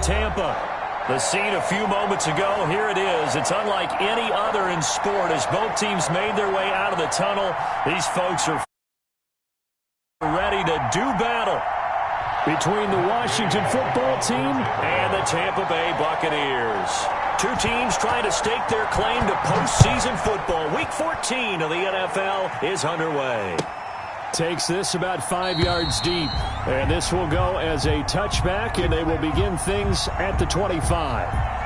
in Tampa. The scene a few moments ago, here it is. It's unlike any other in sport. As both teams made their way out of the tunnel, these folks are ready to do battle between the Washington football team and the Tampa Bay Buccaneers. Two teams trying to stake their claim to postseason football. Week 14 of the NFL is underway. Takes this about 5 yards deep. And this will go as a touchback, and they will begin things at the 25.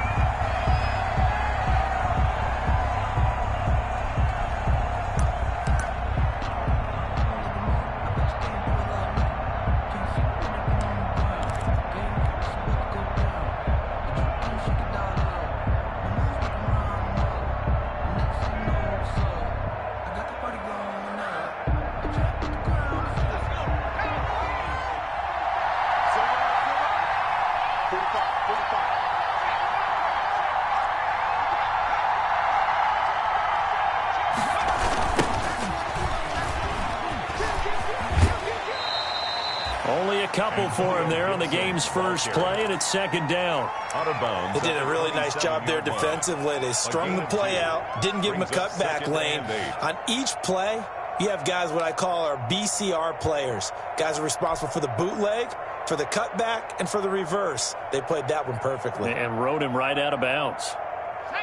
Only a couple for him there on the game's first play, and it's second down. Out of bounds. They did a really nice job there defensively. They strung the play out, didn't give him a cutback lane. On each play, you have guys what I call our BCR players. Guys are responsible for the bootleg, for the cutback, and for the reverse. They played that one perfectly. And rode him right out of bounds.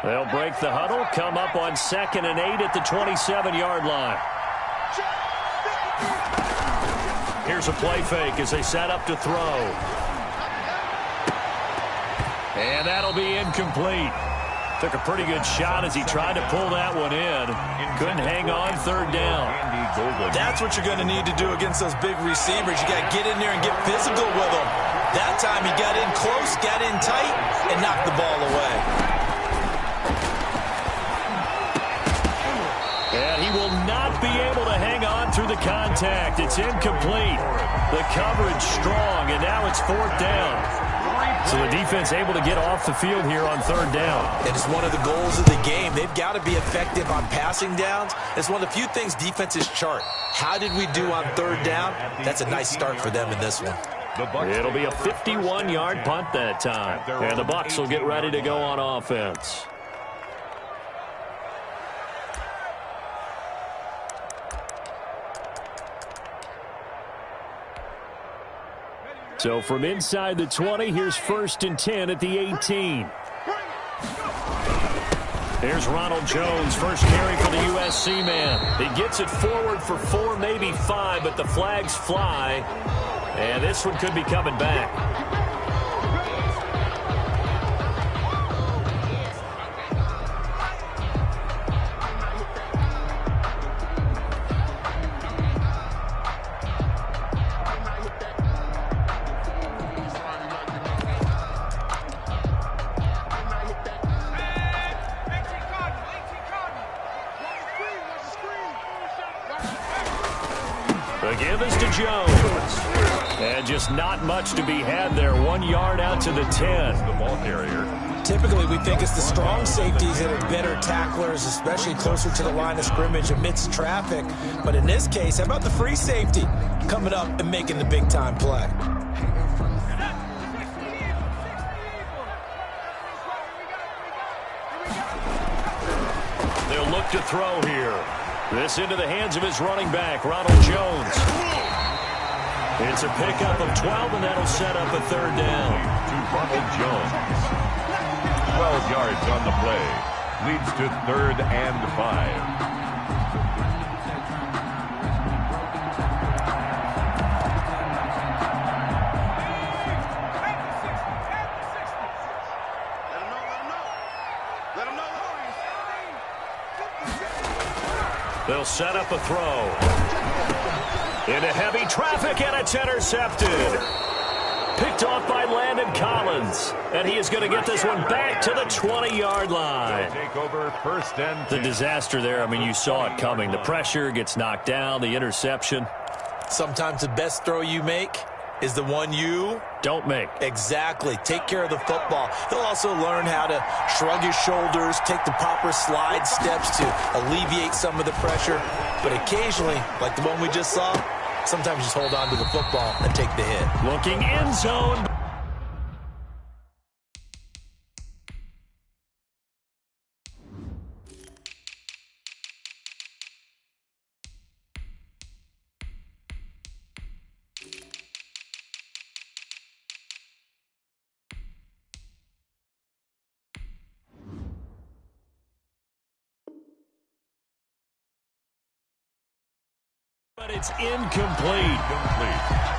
They'll break the huddle, come up on 2nd and 8 at the 27-yard line. Here's a play fake as they set up to throw. And that'll be incomplete. Took a pretty good shot as he tried to pull that one in. Couldn't hang on, third down. That's what you're going to need to do against those big receivers. You got to get in there and get physical with them. That time he got in close, got in tight, and knocked the ball away. And he will not be able to hang on through the contact. It's incomplete. The coverage strong, and now it's fourth down. So the defense able to get off the field here on third down. It is one of the goals of the game. They've got to be effective on passing downs. It's one of the few things defenses chart. How did we do on third down? That's a nice start for them in this one. It'll be a 51-yard punt that time. And the Bucs will get ready to go on offense. So from inside the 20, here's 1st and 10 at the 18. Here's Ronald Jones, first carry for the USC man. He gets it forward for 4, maybe 5, but the flags fly. And this one could be coming back. The give is to Jones. And just not much to be had there. 1 yard out to the 10. The ball carrier. Typically, we think it's the strong safeties that are better tacklers, especially closer to the line of scrimmage amidst traffic. But in this case, how about the free safety coming up and making the big-time play? They'll look to throw here. This into the hands of his running back, Ronald Jones. It's a pickup of 12, and that'll set up a third down. To Ronald Jones. 12 yards on the play. Leads to 3rd and 5. They'll set up a throw. Into heavy traffic, and it's intercepted. Picked off by Landon Collins. And he is going to get this one back to the 20-yard line. Take over 1st and 10. The disaster there, I mean, you saw it coming. The pressure gets knocked down, the interception. Sometimes the best throw you make is the one you don't make. Exactly. Take care of the football. He'll also learn how to shrug his shoulders, take the proper slide steps to alleviate some of the pressure. But occasionally, like the one we just saw, sometimes just hold on to the football and take the hit. Looking end zone. But it's incomplete.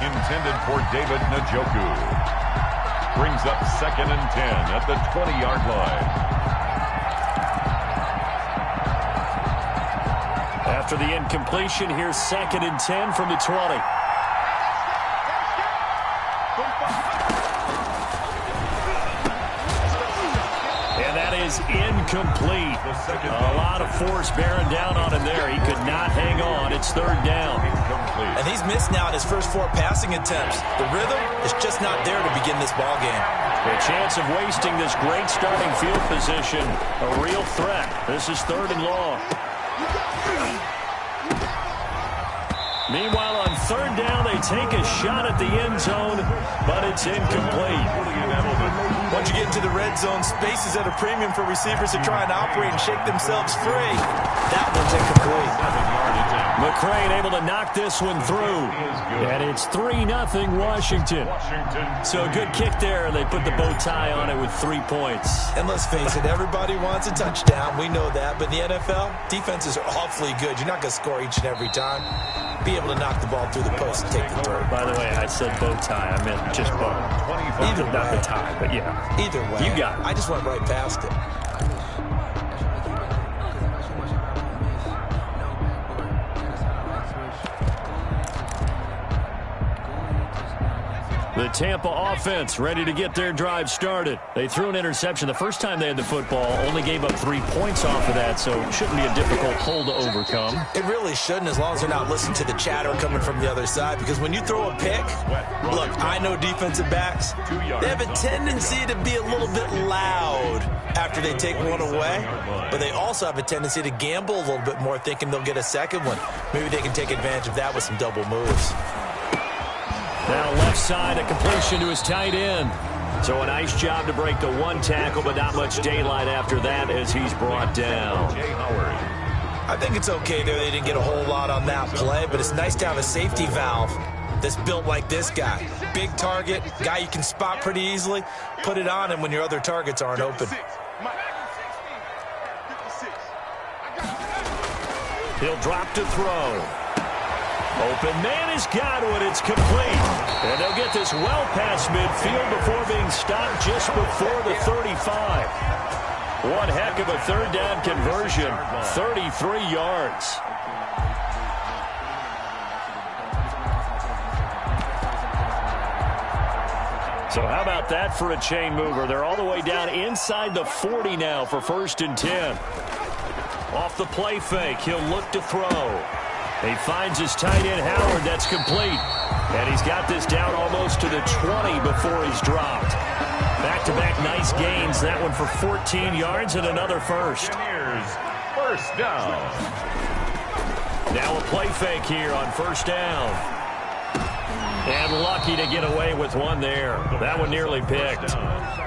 Intended for David Njoku. Brings up 2nd and 10 at the 20-yard line. After the incompletion, here's 2nd and 10 from the 20. And that is incomplete. A lot of force bearing down on him there. He could not hang on. It's 3rd down. And he's missed now in his first 4 passing attempts. The rhythm is just not there to begin this ball game. A chance of wasting this great starting field position. A real threat. This is 3rd and long. Meanwhile, on 3rd down, they take a shot at the end zone, but it's incomplete. Once you get into the red zone, space is at a premium for receivers to try and operate and shake themselves free. That one's incomplete. McCrane able to knock this one through. And it's 3-0 Washington. So a good kick there. They put the bow tie on it with 3 points. And let's face it, everybody wants a touchdown. We know that. But in the NFL, defenses are awfully good. You're not going to score each and every time. Be able to knock the ball through the post and take the throw. By the way, I said bow tie. I meant just bow. Either way. Not the tie, but yeah. Either way. You got it. I just went right past it. The Tampa offense ready to get their drive started. They threw an interception the first time they had the football, only gave up 3 points off of that, so it shouldn't be a difficult hole to overcome. It really shouldn't, as long as they're not listening to the chatter coming from the other side, because when you throw a pick, look, I know defensive backs, they have a tendency to be a little bit loud after they take one away, but they also have a tendency to gamble a little bit more, thinking they'll get a second one. Maybe they can take advantage of that with some double moves. Now left side, a completion to his tight end. So a nice job to break the 1 tackle, but not much daylight after that as he's brought down. I think it's okay there. They didn't get a whole lot on that play, but it's nice to have a safety valve that's built like this guy. Big target, guy you can spot pretty easily. Put it on him when your other targets aren't open. He'll drop to throw. Open man has got one. It's complete. And they'll get this well past midfield before being stopped just before the 35. One heck of a 3rd down conversion. 33 yards. So how about that for a chain mover? They're all the way down inside the 40 now for 1st and 10. Off the play fake, he'll look to throw. He finds his tight end, Howard. That's complete. And he's got this down almost to the 20 before he's dropped. Back-to-back nice gains. That one for 14 yards and another first. First down. Now a play fake here on 1st down. And lucky to get away with one there. That one nearly picked.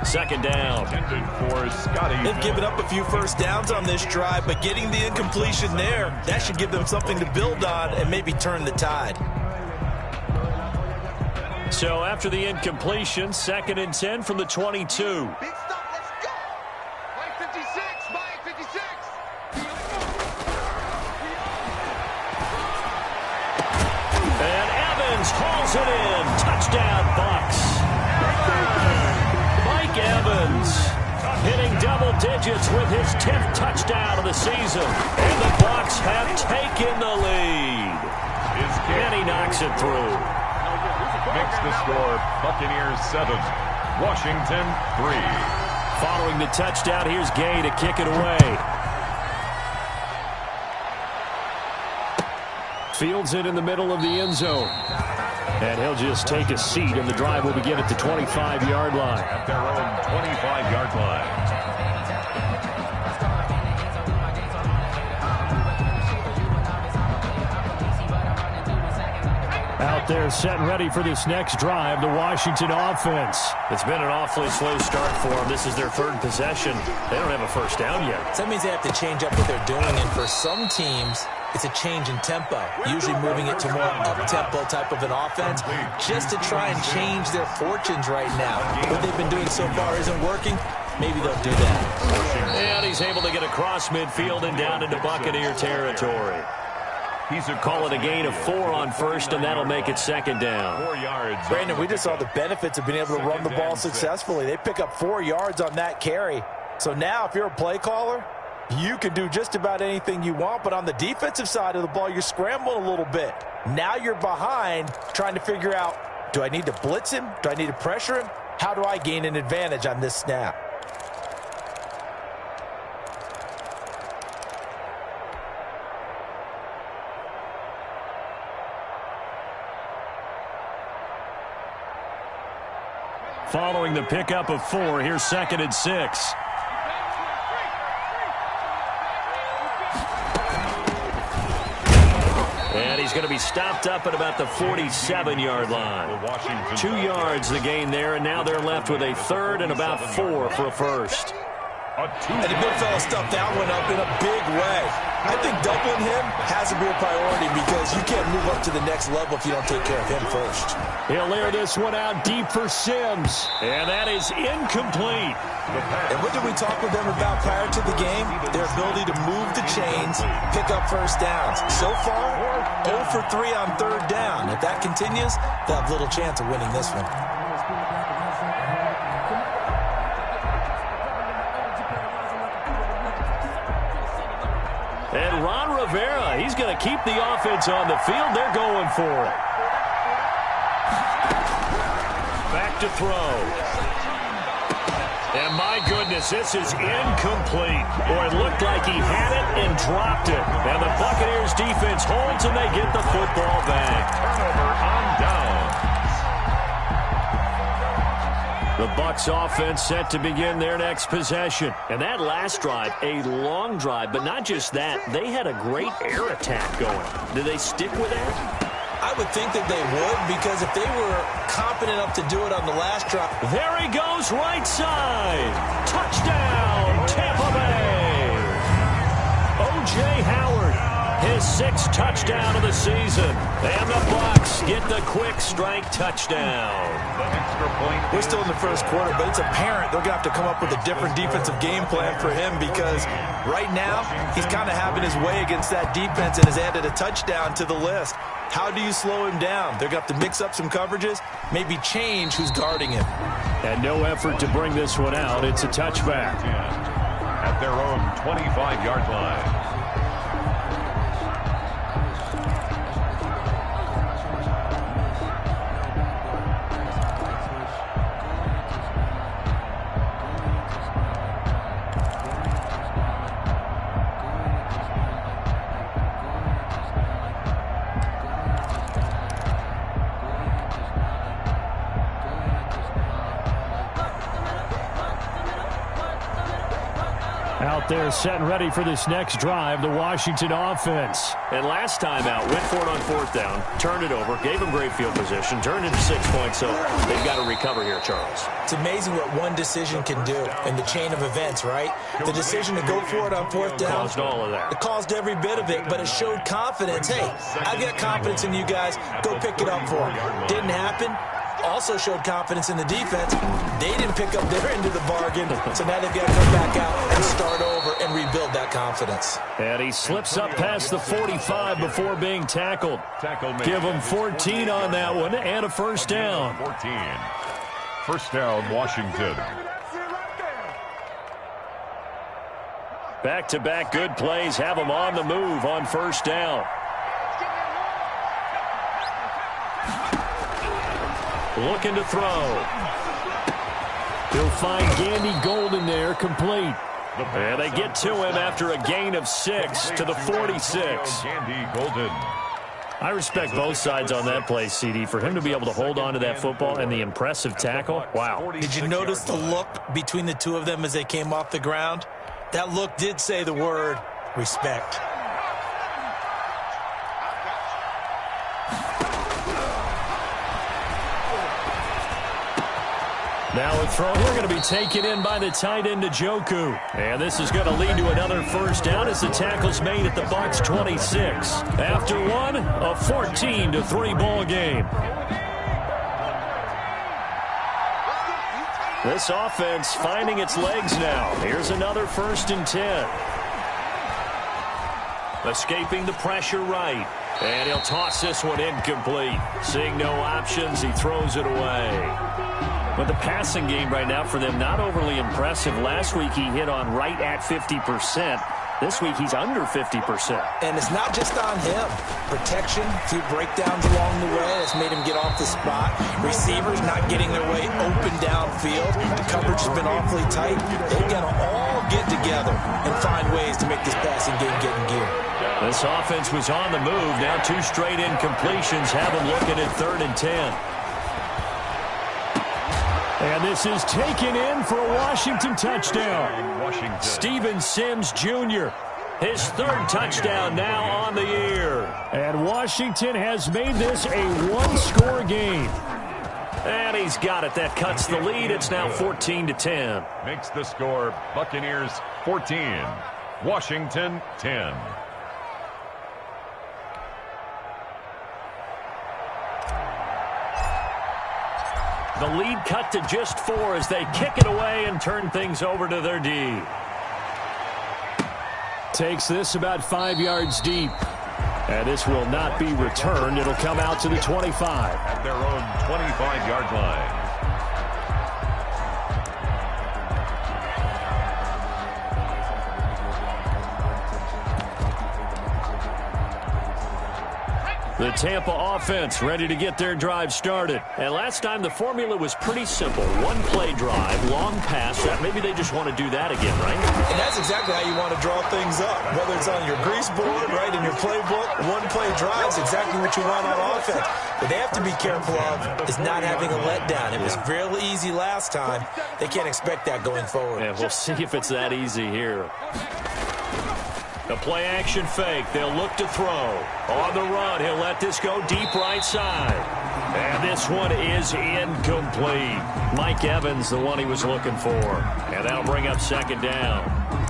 2nd down. They've given up a few first downs on this drive, but getting the incompletion there, that should give them something to build on and maybe turn the tide. So after the incompletion, 2nd and 10 from the 22. Hauls it in. Touchdown, Bucks. Mike Evans hitting double digits with his 10th touchdown of the season. And the Bucks have taken the lead. And he knocks it through. Makes the score Buccaneers 7, Washington 3. Following the touchdown, here's Gay to kick it away. Fields it in the middle of the end zone. And he'll just take a seat, and the drive will begin at the 25-yard line. At their own 25-yard line. Out there set and ready for this next drive, the Washington offense. It's been an awfully slow start for them. This is their 3rd possession. They don't have a first down yet. So that means they have to change up what they're doing, and for some teams, it's a change in tempo, usually moving it to more up-tempo type of an offense just to try and change their fortunes right now. What they've been doing so far isn't working. Maybe they'll do that. And he's able to get across midfield and down into Buccaneer territory. Call it a gain of 4 on first, and that'll make it second down. 4 yards. Brandon, we just saw the benefits of being able to run the ball successfully. They pick up 4 yards on that carry. So now if you're a play caller, you can do just about anything you want, but on the defensive side of the ball, you're scrambling a little bit. Now you're behind trying to figure out, do I need to blitz him? Do I need to pressure him? How do I gain an advantage on this snap? Following the pickup of 4, here's 2nd and 6. And he's going to be stopped up at about the 47-yard line. 2 yards the gain there, and now they're left with a 3rd and about 4 for a first. And the big fella stuffed that one up in a big way. I think doubling him has to be a priority because you can't move up to the next level if you don't take care of him first. He'll air this one out deep for Sims. And that is incomplete. And what did we talk with them about prior to the game? Their ability to move the chains, pick up first downs. So far, 0 for 3 on 3rd down. If that continues, they'll have little chance of winning this one. And Ron Rivera, he's going to keep the offense on the field. They're going for it. Back to throw. And my goodness, this is incomplete. Boy, it looked like he had it and dropped it. And the Buccaneers defense holds and they get the football back. Turnover on down. The Bucs offense set to begin their next possession. And that last drive, a long drive, but not just that. They had a great air attack going. Do they stick with that? I would think that they would, because if they were confident enough to do it on the last drive. There he goes, right side. Touchdown, Tampa Bay. O.J. Howard, his 6th touchdown of the season. And the Bucs get the quick strike touchdown. We're still in the first quarter, but it's apparent they're going to have to come up with a different defensive game plan for him, because right now he's kind of having his way against that defense and has added a touchdown to the list. How do you slow him down? They're going to have to mix up some coverages, maybe change who's guarding him. And no effort to bring this one out. It's a touchback. At their own 25-yard line. Out there set and ready for this next drive, the Washington offense. And last time out, went for it on 4th down, turned it over, gave them great field position, turned it to 6 points, so they've got to recover here, Charles. It's amazing what one decision can do in the chain of events, right? The decision to go for it on 4th down. Caused all of that. It caused every bit of it, but it showed confidence. Hey, I've got confidence in you guys. Go pick it up for them. Didn't happen. Also showed confidence in the defense. They didn't pick up their end of the bargain, so now they've got to come back out and start over and rebuild that confidence. And he slips up past the 45 before being tackled. Give him 14 on that one and a first down. 14. First down, Washington. Back-to-back good plays have him on the move on first down. Looking to throw. He'll find Gandy Golden there, complete. And they get to him after a gain of 6 to the 46. Gandy Golden. I respect both sides on that play, CD. For him to be able to hold on to that football and the impressive tackle, wow. Did you notice the look between the two of them as they came off the ground? That look did say the word respect. Now a throw here going to be taken in by the tight end Njoku. And this is going to lead to another first down as the tackle's made at the Bucs 26. After one, a 14-3 ball game. This offense finding its legs now. Here's another 1st and 10. Escaping the pressure right. And he'll toss this one incomplete. Seeing no options, he throws it away. But the passing game right now for them, not overly impressive. Last week he hit on right at 50%. This week he's under 50%. And it's not just on him. Protection, a few breakdowns along the way that's made him get off the spot. Receivers not getting their way open downfield. The coverage has been awfully tight. They've got to all get together and find ways to make this passing game get in gear. This offense was on the move. Now 2 straight incompletions have them looking at 3rd and 10. And this is taken in for a Washington touchdown. Steven Sims Jr., his 3rd touchdown now on the year. And Washington has made this a one-score game. And he's got it. That cuts the lead. It's now 14-10. Makes the score Buccaneers 14, Washington 10. The lead cut to just 4 as they kick it away and turn things over to their D. Takes this about 5 yards deep. And this will not be returned. It'll come out to the 25. At their own 25-yard line. The Tampa offense ready to get their drive started. And last time the formula was pretty simple. 1-play drive, long pass. Maybe they just want to do that again, right? And that's exactly how you want to draw things up. Whether it's on your grease board, right, in your playbook, 1-play drive is exactly what you want on offense. What they have to be careful of is not having a letdown. It was real easy last time. They can't expect that going forward. Yeah, we'll see if it's that easy here. The play-action fake. They'll look to throw. On the run, he'll let this go deep right side. And this one is incomplete. Mike Evans, the one he was looking for. And that'll bring up 2nd down.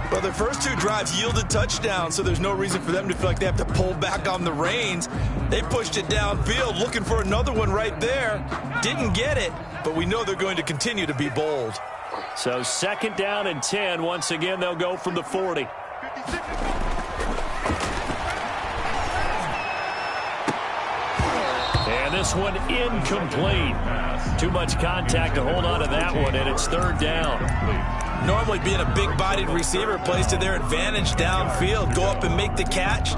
Well, their first 2 drives yielded touchdowns, so there's no reason for them to feel like they have to pull back on the reins. They pushed it downfield, looking for another one right there. Didn't get it, but we know they're going to continue to be bold. So 2nd down and 10. Once again, they'll go from the 40. And this one incomplete. Too much contact to hold on to that one, and it's 3rd down. Normally being a big-bodied receiver plays to their advantage downfield. Go up and make the catch,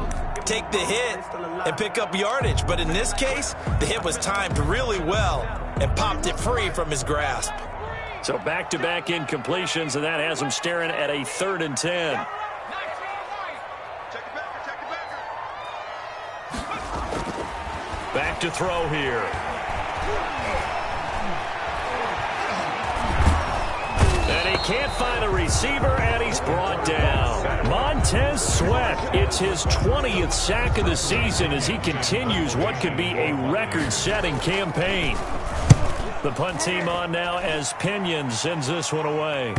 take the hit, and pick up yardage. But in this case, the hit was timed really well and popped it free from his grasp. So back-to-back incompletions, and that has them staring at a 3rd and 10. Back to throw here. And he can't find a receiver, and he's brought down. Montez Sweat, it's his 20th sack of the season as he continues what could be a record-setting campaign. The punt team on now as Pinion sends this one away.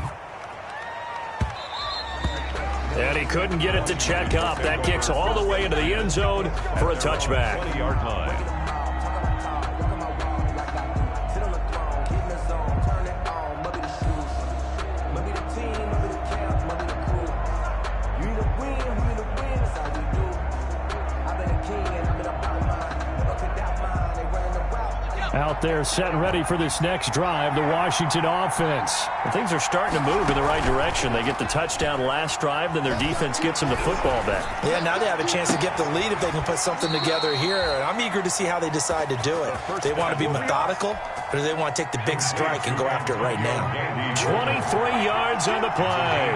And he couldn't get it to check up. That kicks all the way into the end zone for a touchback. 20-yard line. Out there set and ready for this next drive, the Washington offense. And things are starting to move in the right direction. They get the touchdown last drive, then their defense gets them the football back. Yeah, now they have a chance to get the lead if they can put something together here. And I'm eager to see how they decide to do it. They want to be methodical, or do they want to take the big strike and go after it right now? 23 yards on the play.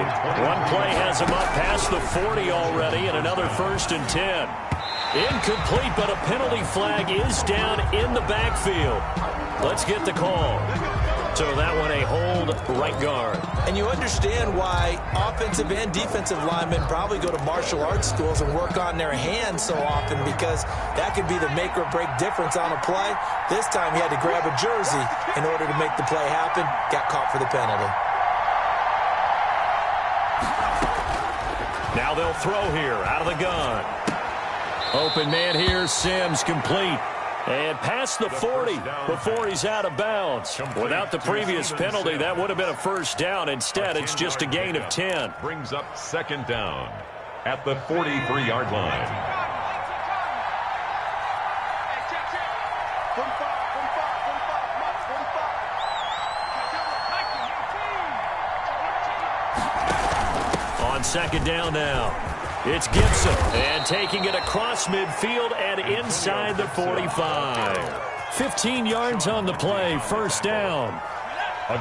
One play has him up past the 40 already, and another 1st and 10. Incomplete, but a penalty flag is down in the backfield. Let's get the call. So that one a hold right guard. And you understand why offensive and defensive linemen probably go to martial arts schools and work on their hands so often, because that could be the make or break difference on a play. This time he had to grab a jersey in order to make the play happen. Got caught for the penalty. Now they'll throw here out of the gun. Open man here, Sims complete. And past the 40 before he's out of bounds. Without the previous penalty, that would have been a 1st down. Instead, it's just a gain of 10. Brings up 2nd down. at the 43-yard line. On second down now, it's Gibson, and taking it across midfield and inside the 45. 15 yards on the play, first down.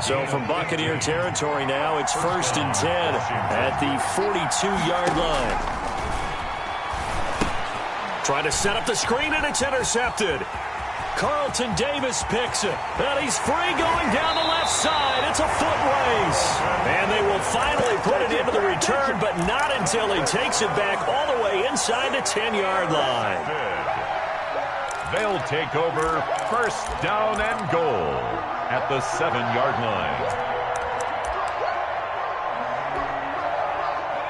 So from Buccaneer territory now, it's 1st and 10 at the 42-yard line. Trying to set up the screen, and it's intercepted. Carlton Davis picks it, and he's free going down the left side. It's a foot race. And they will finally put it into the return, but not until he takes it back all the way inside the 10-yard line. They'll take over 1st down and goal at the 7-yard line.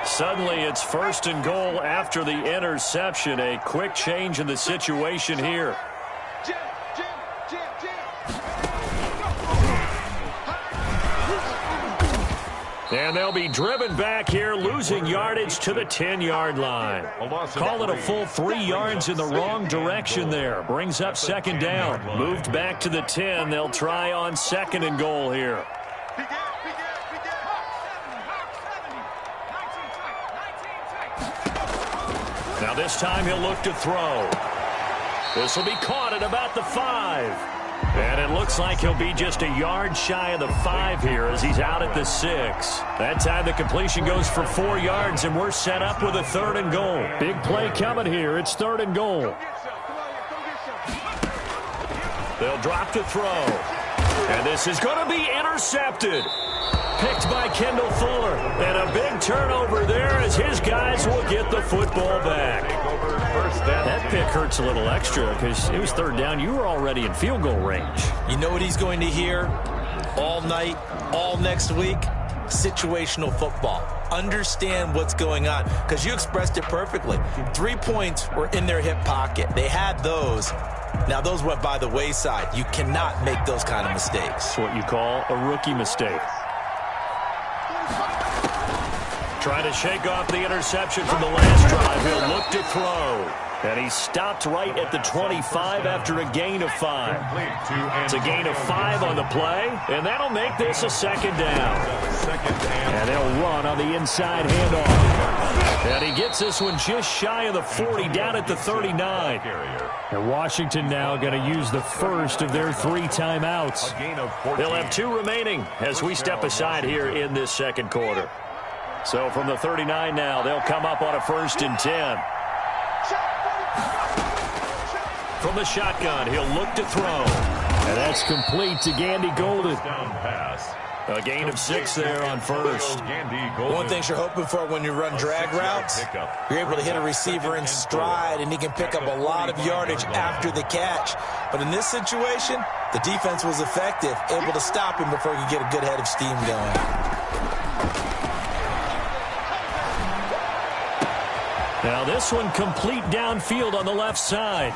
Suddenly it's 1st and goal after the interception. A quick change in the situation here. And they'll be driven back here, losing yardage to the 10-yard line. Call it a full 3 yards in the wrong direction there. Brings up 2nd down. Moved back to the 10. They'll try on 2nd and goal here. Now this time he'll look to throw. This will be caught at about the 5. And it looks like he'll be just a yard shy of the 5 here as he's out at the 6. That time the completion goes for 4 yards, and we're set up with a 3rd and goal. Big play coming here. It's 3rd and goal. They'll drop to throw. And this is going to be intercepted. Picked by Kendall Fuller. And a big turnover there as his guys will get the football back. That pick hurts a little extra because it was 3rd down. You were already in field goal range. You know what he's going to hear all night, all next week? Situational football. Understand what's going on, because you expressed it perfectly. 3 points were in their hip pocket. They had those. Now, those went by the wayside. You cannot make those kind of mistakes. It's what you call a rookie mistake. Trying to shake off the interception from the last drive. He'll look to throw. And he stopped right at the 25 after a gain of 5. It's a gain of 5 on the play, and that'll make this a 2nd down. And they'll run on the inside handoff. And he gets this one just shy of the 40, down at the 39. And Washington now going to use the first of their 3 timeouts. They'll have 2 remaining as we step aside here in this 2nd quarter. So from the 39 now, they'll come up on a 1st and 10. From the shotgun, he'll look to throw. And that's complete to Gandy Golden. A gain of 6 there on 1st. One thing you're hoping for when you run drag routes, you're able to hit a receiver in stride, and he can pick up a lot of yardage after the catch. But in this situation, the defense was effective, able to stop him before he could get a good head of steam going. Now this one complete downfield on the left side.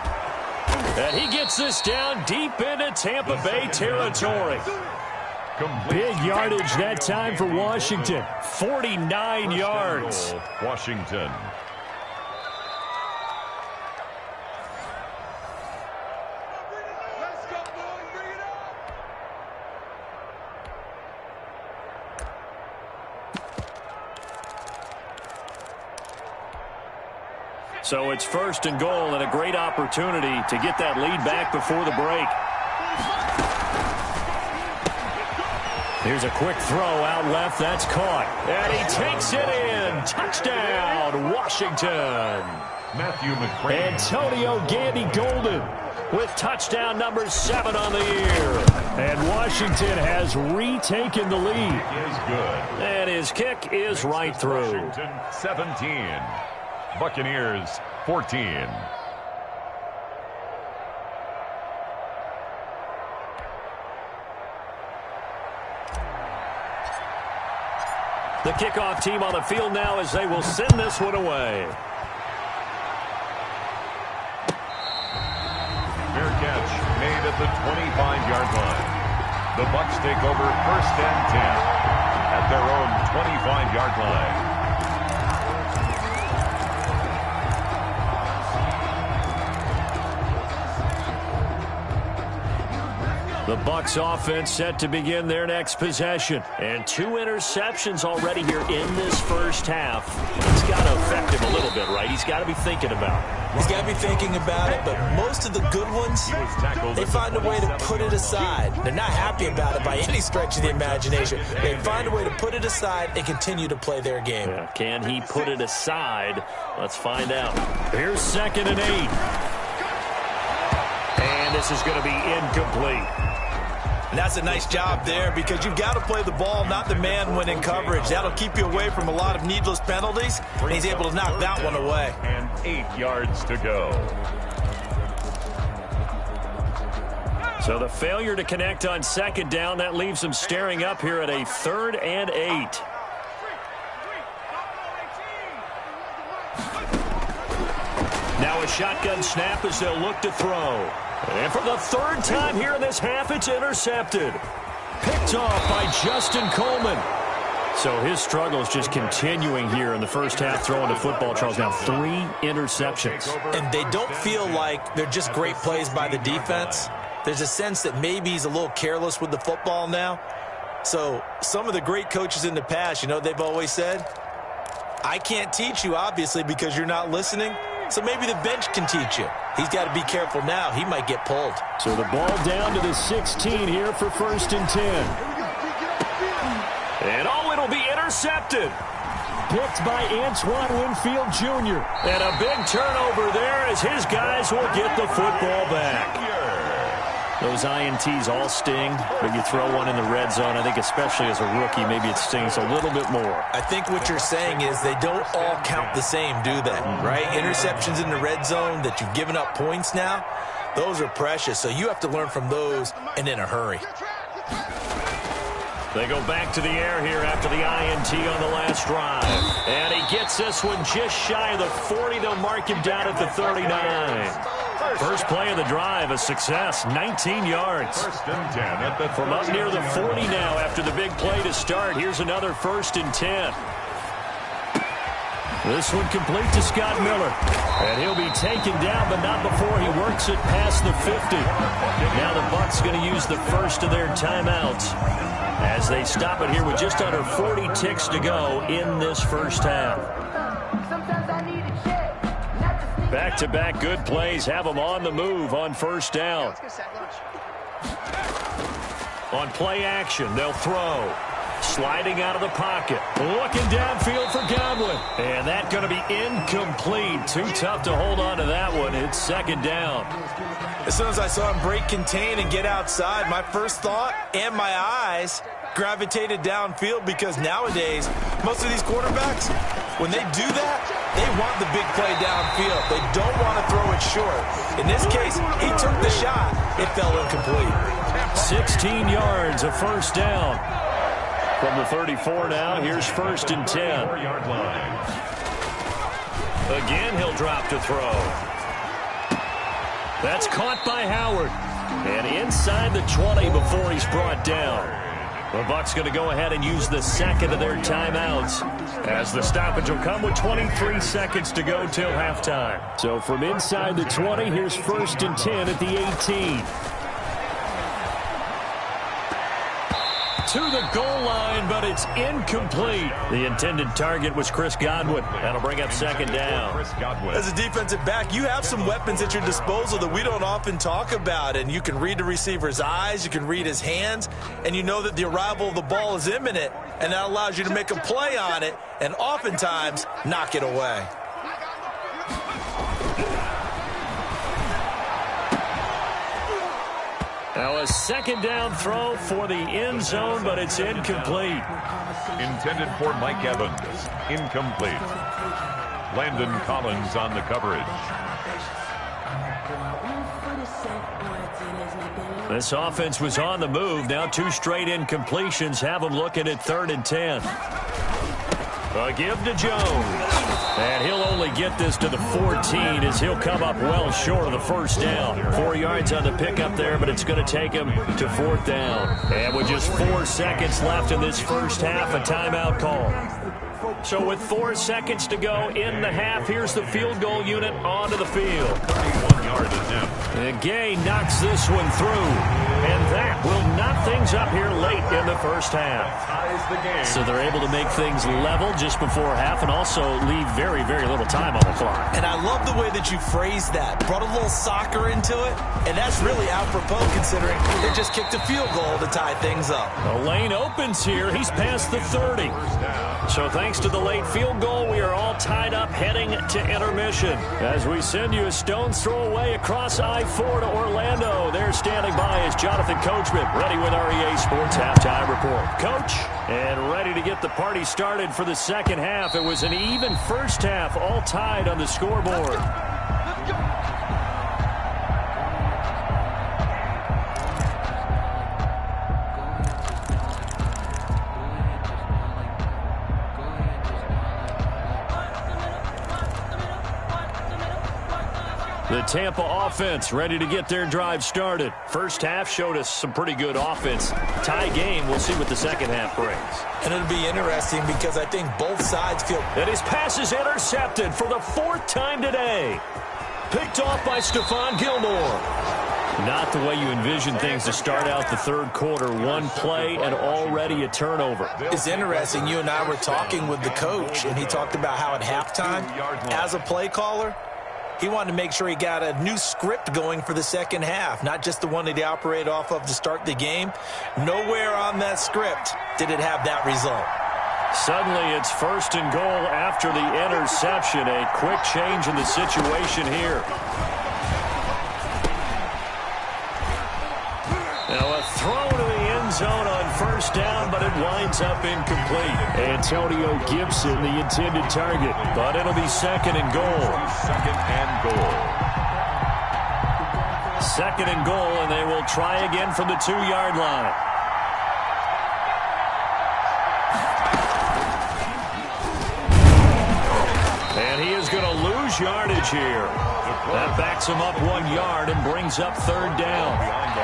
And he gets this down deep into Tampa Bay territory. Big yardage that time for Washington. 49 yards. Washington. So it's 1st and goal, and a great opportunity to get that lead back before the break. Here's a quick throw out left. That's caught. And he takes it in. Touchdown, Washington. Matthew McCray. Antonio Gandy Golden with touchdown number 7 on the year. And Washington has retaken the lead. Is good. And his kick is right through. Washington 17. Buccaneers 14. The kickoff team on the field now as they will send this one away. Fair catch made at the 25-yard line. The Bucs take over 1st and 10 at their own 25-yard line. The Bucs offense set to begin their next possession. And 2 interceptions already here in this first half. It's got to affect him a little bit, right? He's got to be thinking about it. He's got to be thinking about it, but most of the good ones, they find a way to put it aside. They're not happy about it by any stretch of the imagination. They find a way to put it aside and continue to play their game. Yeah, can he put it aside? Let's find out. Here's 2nd and 8. And this is going to be incomplete. And that's a nice job there because you've got to play the ball, not the man when in coverage. That'll keep you away from a lot of needless penalties, and he's able to knock that one away. And 8 yards to go. So the failure to connect on 2nd down, that leaves him staring up here at a 3rd and 8. Now a shotgun snap as they'll look to throw. And for the 3rd time here in this half, it's intercepted. Picked off by Justin Coleman. So his struggle is just continuing here in the first half throwing the football, Charles. Now 3 interceptions. And they don't feel like they're just great plays by the defense. There's a sense that maybe he's a little careless with the football now. So some of the great coaches in the past, you know, they've always said, I can't teach you, obviously, because you're not listening. So maybe the bench can teach you. He's got to be careful now. He might get pulled. So the ball down to the 16 here for 1st and 10. And it'll be intercepted. Picked by Antoine Winfield Jr. And a big turnover there as his guys will get the football back. Those INTs all sting, but you throw one in the red zone, I think especially as a rookie, maybe it stings a little bit more. I think what you're saying is they don't all count the same, do they? Right? Interceptions in the red zone that you've given up points now, those are precious. So you have to learn from those and in a hurry. They go back to the air here after the INT on the last drive. And he gets this one just shy of the 40. They'll mark him down at the 39. First play of the drive, a success, 19 yards. 1st and 10 at the From up near the 40 now after the big play to start. Here's another 1st and 10. This one complete to Scott Miller. And he'll be taken down, but not before he works it past the 50. Now the Bucs going to use the first of their timeouts as they stop it here with just under 40 ticks to go in this first half. Back-to-back good plays have them on the move on 1st down. On play action, they'll throw. Sliding out of the pocket. Looking downfield for Godwin. And that's going to be incomplete. Too tough to hold on to that one. It's 2nd down. As soon as I saw him break contain and get outside, my first thought and my eyes gravitated downfield because nowadays, most of these quarterbacks, when they do that, they want the big play downfield. They don't want to throw it short. In this case, he took the shot. It fell incomplete. 16 yards, a 1st down. From the 34 now, here's 1st and 10. Again, he'll drop to throw. That's caught by Howard. And inside the 20 before he's brought down. The Bucs going to go ahead and use the 2nd of their timeouts as the stoppage will come with 23 seconds to go till halftime. So from inside the 20, here's 1st and 10 at the 18. To the goal line, but it's incomplete. The intended target was Chris Godwin. That'll bring up 2nd down. As a defensive back, you have some weapons at your disposal that we don't often talk about. And you can read the receiver's eyes, you can read his hands, and you know that the arrival of the ball is imminent. And that allows you to make a play on it and oftentimes knock it away. Now a 2nd down throw for the end zone, but it's incomplete. Intended for Mike Evans. Incomplete. Landon Collins on the coverage. This offense was on the move. Now 2 straight incompletions have them looking at 3rd and 10. A give to Jones. And he'll only get this to the 14 as he'll come up well short of the 1st down. 4 yards on the pickup there, but it's going to take him to 4th down. And with just 4 seconds left in this first half, a timeout call. So with 4 seconds to go in the half, here's the field goal unit onto the field. 31-yard attempt. And Gay knocks this one through. And that will knock things up here late in the first half. So they're able to make things level just before half and also leave very, very little time on the clock. And I love the way that you phrased that. Brought a little soccer into it, and that's really apropos considering they just kicked a field goal to tie things up. The lane opens here. He's past the 30. So thanks to the late field goal, we are all tied up heading to intermission. As we send you a stone's throw away across I-4 to Orlando. There standing by is Jonathan Coachman, ready with our EA Sports Halftime Report. Coach, and ready to get the party started for the second half. It was an even first half, all tied on the scoreboard. The Tampa offense ready to get their drive started. First half showed us some pretty good offense. Tie game, we'll see what the second half brings. And it'll be interesting because I think both sides feel... And his pass is intercepted for the fourth time today. Picked off by Stephon Gilmore. Not the way you envision things to start out the third quarter. One play and already a turnover. It's interesting. You and I were talking with the coach, and he talked about how at halftime, as a play caller, he wanted to make sure he got a new script going for the second half, not just the one that he operated off of to start the game. Nowhere on that script did it have that result. Suddenly it's first and goal after the interception. A quick change in the situation here. Now a throw to the end zone on first down, but it winds up incomplete. Antonio Gibson, the intended target. But it'll be second and goal. Second and goal. Second and goal, and they will try again from the 2-yard line. And he is going to lose yardage here. That backs him up 1 yard and brings up third down.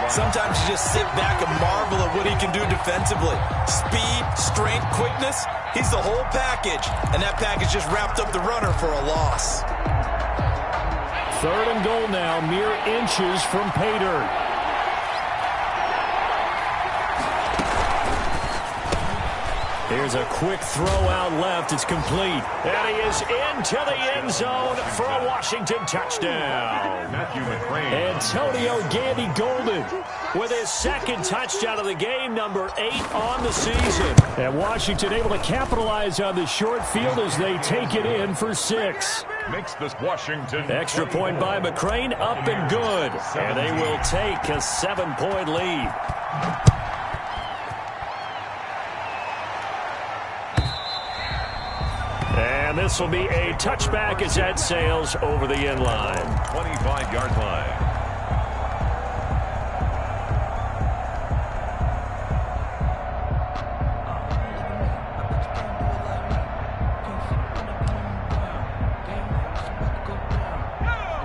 Sometimes you just sit back and marvel at what he can do defensively. Speed, strength, quickness. He's the whole package. And that package just wrapped up the runner for a loss. Third and goal now, mere inches from pay dirt. Here's a quick throw out left. It's complete. And he is into the end zone for a Washington touchdown. Antonio Gandy Golden with his second touchdown of the game, number 8 on the season. And Washington able to capitalize on the short field as they take it in for 6. Makes this Washington. Extra point by McCrane, up and good. And they will take a 7-point lead. And this will be a touchback as that sails over the end line. 25-yard line.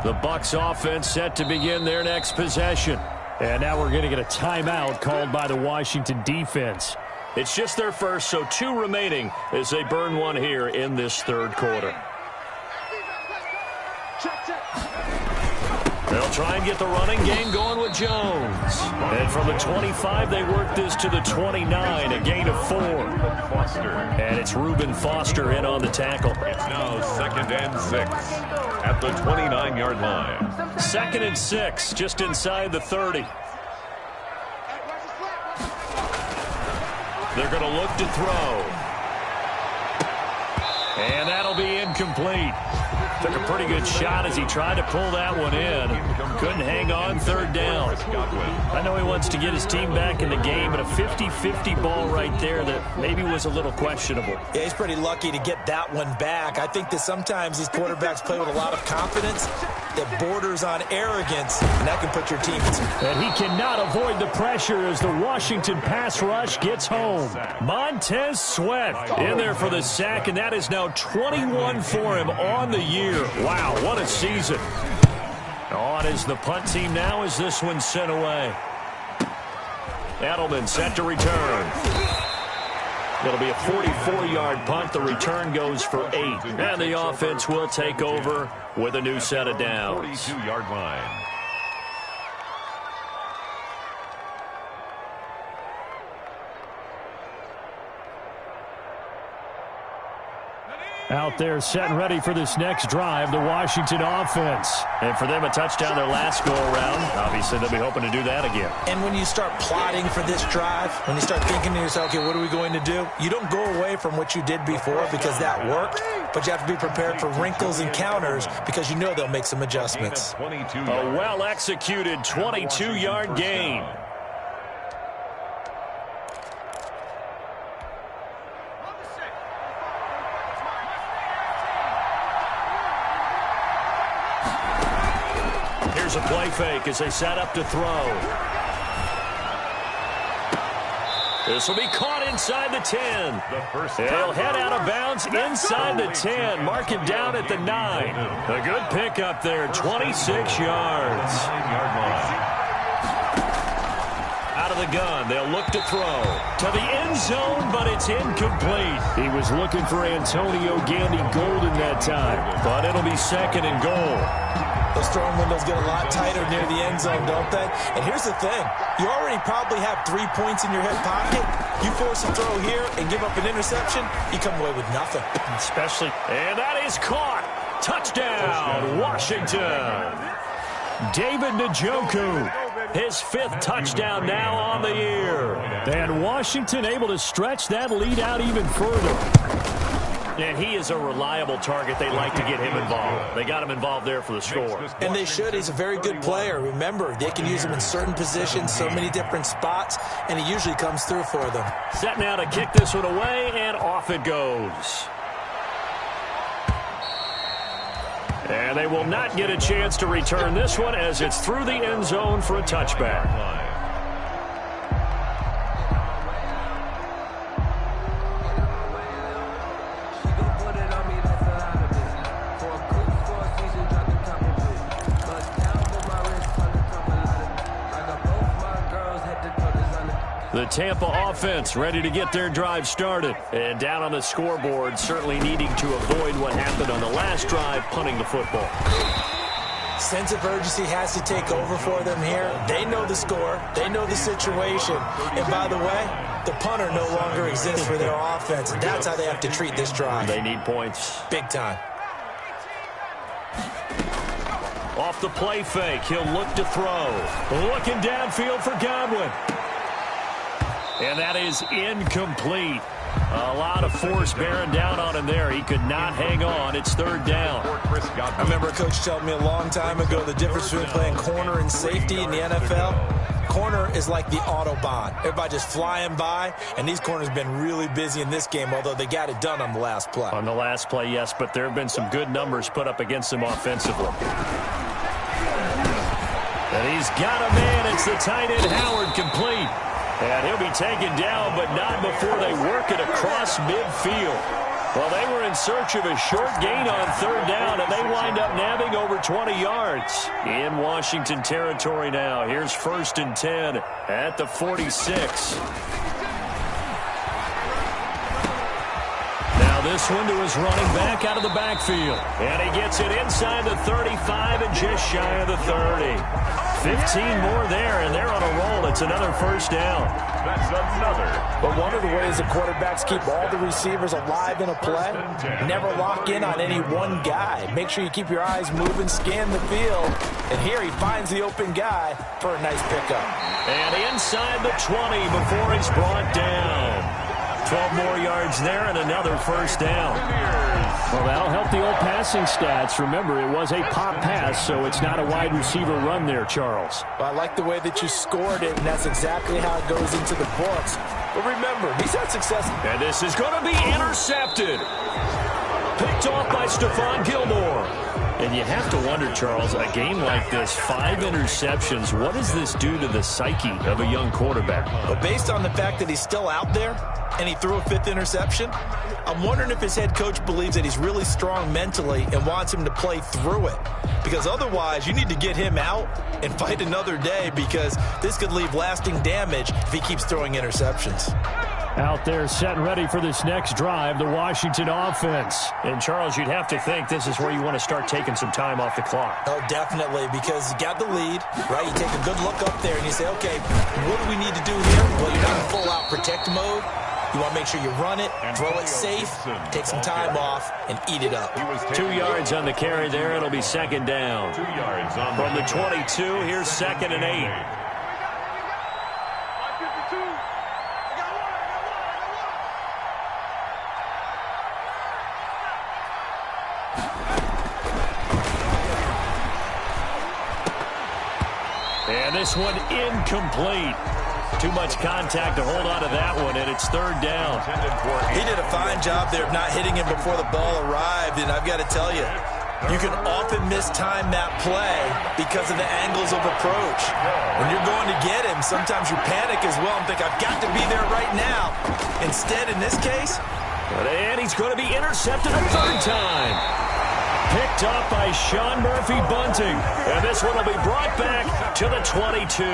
The Bucs offense set to begin their next possession. And now we're going to get a timeout called by the Washington defense. It's just their first, so 2 remaining as they burn one here in this third quarter. They'll try and get the running game going with Jones. And from the 25, they work this to the 29, a gain of 4. And it's Reuben Foster in on the tackle. It's now 2nd and 6 at the 29-yard line. 2nd and 6, just inside the 30. They're going to look to throw. And that'll be incomplete. Took a pretty good shot as he tried to pull that one in. Couldn't hang on third down. I know he wants to get his team back in the game, but a 50-50 ball right there that maybe was a little questionable. Yeah, he's pretty lucky to get that one back. I think that sometimes these quarterbacks play with a lot of confidence that borders on arrogance, and that can put your team in some... And he cannot avoid the pressure as the Washington pass rush gets home. Montez Sweat in there for the sack, and that is now 21 for him on the year. Wow, what a season. On is the punt team now as this one's sent away. Edelman set to return. It'll be a 44-yard punt. The return goes for 8. And the offense will take over with a new set of downs. 42-yard line. Out there set and ready for this next drive, the Washington offense. And for them, a touchdown their last go-around. Obviously, they'll be hoping to do that again. And when you start plotting for this drive, when you start thinking to yourself, okay, what are we going to do? You don't go away from what you did before because that worked, but you have to be prepared for wrinkles and counters because you know they'll make some adjustments. A well-executed 22-yard gain. Here's a play fake as they set up to throw. This will be caught inside the 10. He'll head out of bounds inside the 10. Mark him down at the 9. A good pickup there, 26 yards. Out of the gun, they'll look to throw. To the end zone, but it's incomplete. He was looking for Antonio Gandy Golden that time. But it'll be second and goal. Those throwing windows get a lot tighter near the end zone, don't they? And here's the thing. You already probably have 3 points in your hip pocket. You force a throw here and give up an interception, you come away with nothing. Especially. And that is caught. Touchdown, Washington. David Njoku. His 5th touchdown now on the year. And Washington able to stretch that lead out even further. And he is a reliable target. They like to get him involved. They got him involved there for the score. And they should. He's a very good player. Remember, they can use him in certain positions, so many different spots, and he usually comes through for them. Set now to kick this one away, and off it goes. And they will not get a chance to return this one as it's through the end zone for a touchback. The Tampa offense ready to get their drive started. And down on the scoreboard, certainly needing to avoid what happened on the last drive, punting the football. Sense of urgency has to take over for them here. They know the score. They know the situation. And by the way, the punter no longer exists for their offense. And that's how they have to treat this drive. They need points. Big time. Off the play fake, he'll look to throw. Looking downfield for Godwin. And that is incomplete. A lot of force bearing down on him there. He could not hang on. It's 3rd down. I remember a coach telling me a long time ago the difference between playing corner and safety in the NFL. Corner is like the Autobahn. Everybody just flying by, and these corners have been really busy in this game, although they got it done on the last play. On the last play, yes, but there have been some good numbers put up against him offensively. And he's got a man. It's the tight end, Howard, complete. And he'll be taken down, but not before they work it across midfield. Well, they were in search of a short gain on 3rd down, and they wind up nabbing over 20 yards. In Washington territory now. Here's 1st and 10 at the 46. Now this one to his running back out of the backfield. And he gets it inside the 35 and just shy of the 30. 15 more there, and they're on a roll. It's another 1st down. That's another. But one of the ways the quarterbacks keep all the receivers alive in a play, never lock in on any one guy. Make sure you keep your eyes moving, scan the field. And here he finds the open guy for a nice pickup. And inside the 20 before he's brought down. 12 more yards there and another 1st down. Well, that'll help the old passing stats. Remember, it was a pop pass, so it's not a wide receiver run there, Charles. Well, I like the way that you scored it, and that's exactly how it goes into the books. But remember, he's had success. And this is going to be intercepted. Picked off by Stephon Gilmore. And you have to wonder, Charles, a game like this, 5 interceptions, what does this do to the psyche of a young quarterback? But based on the fact that he's still out there and he threw a 5th interception, I'm wondering if his head coach believes that he's really strong mentally and wants him to play through it. Because otherwise, you need to get him out and fight another day, because this could leave lasting damage if he keeps throwing interceptions. Out there set and ready for this next drive, the Washington offense. And, Charles, you'd have to think this is where you want to start taking some time off the clock. Oh, definitely, because you got the lead, right? You take a good look up there and you say, okay, what do we need to do here? Well, you're not in full-out protect mode. You want to make sure you run it, throw it safe, take some time off, and eat it up. 2 yards on the carry there. It'll be second down. 2 yards on From the 22, here's second and 8. And this one incomplete. Too much contact to hold on to that one, and it's third down. He did a fine job there of not hitting him before the ball arrived, and I've got to tell you, you can often mistime that play because of the angles of approach. When you're going to get him, sometimes you panic as well and think, I've got to be there right now. Instead, in this case, and he's going to be intercepted a third time. Picked off by Sean Murphy-Bunting. And this one will be brought back to the 22.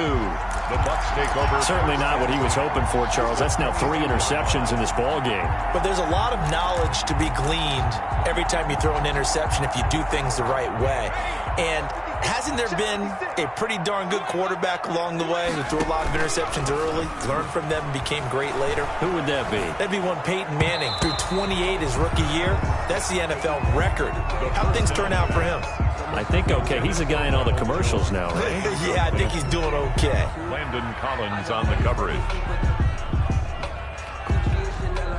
The Bucs take over. Certainly not what he was hoping for, Charles. That's now 3 interceptions in this ball game. But there's a lot of knowledge to be gleaned every time you throw an interception if you do things the right way. And hasn't there been a pretty darn good quarterback along the way who threw a lot of interceptions early, learned from them, and became great later? Who would that be? That'd be one Peyton Manning. Threw 28 his rookie year. That's the NFL record. How'd things turn out for him? I think okay. He's a guy in all the commercials now, right? Yeah, I think he's doing okay. Landon Collins on the coverage.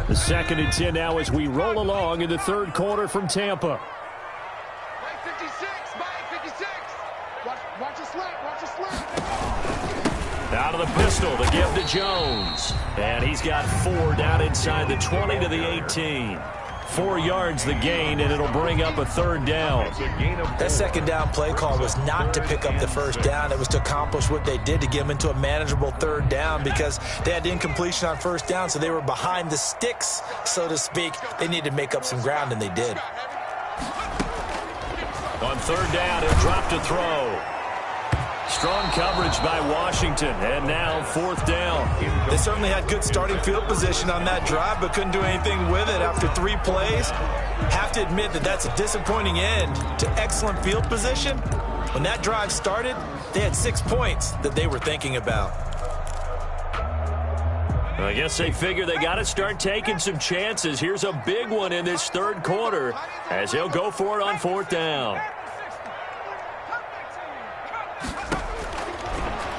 The 2nd and 10 now as we roll along in the third quarter from Tampa. Out of the pistol, the give to Jones. And he's got 4 down inside the 20 to the 18. 4 yards the gain, and it'll bring up a third down. That second down play call was not to pick up the first down. It was to accomplish what they did to get them into a manageable third down because they had incompletion on first down, so they were behind the sticks, so to speak. They needed to make up some ground, and they did. On third down, he'll drop to throw. Strong coverage by Washington, and now 4th down. They certainly had good starting field position on that drive, but couldn't do anything with it after 3 plays. Have to admit that that's a disappointing end to excellent field position. When that drive started, they had 6 points that they were thinking about. I guess they figure they got to start taking some chances. Here's a big one in this third quarter as he'll go for it on 4th down.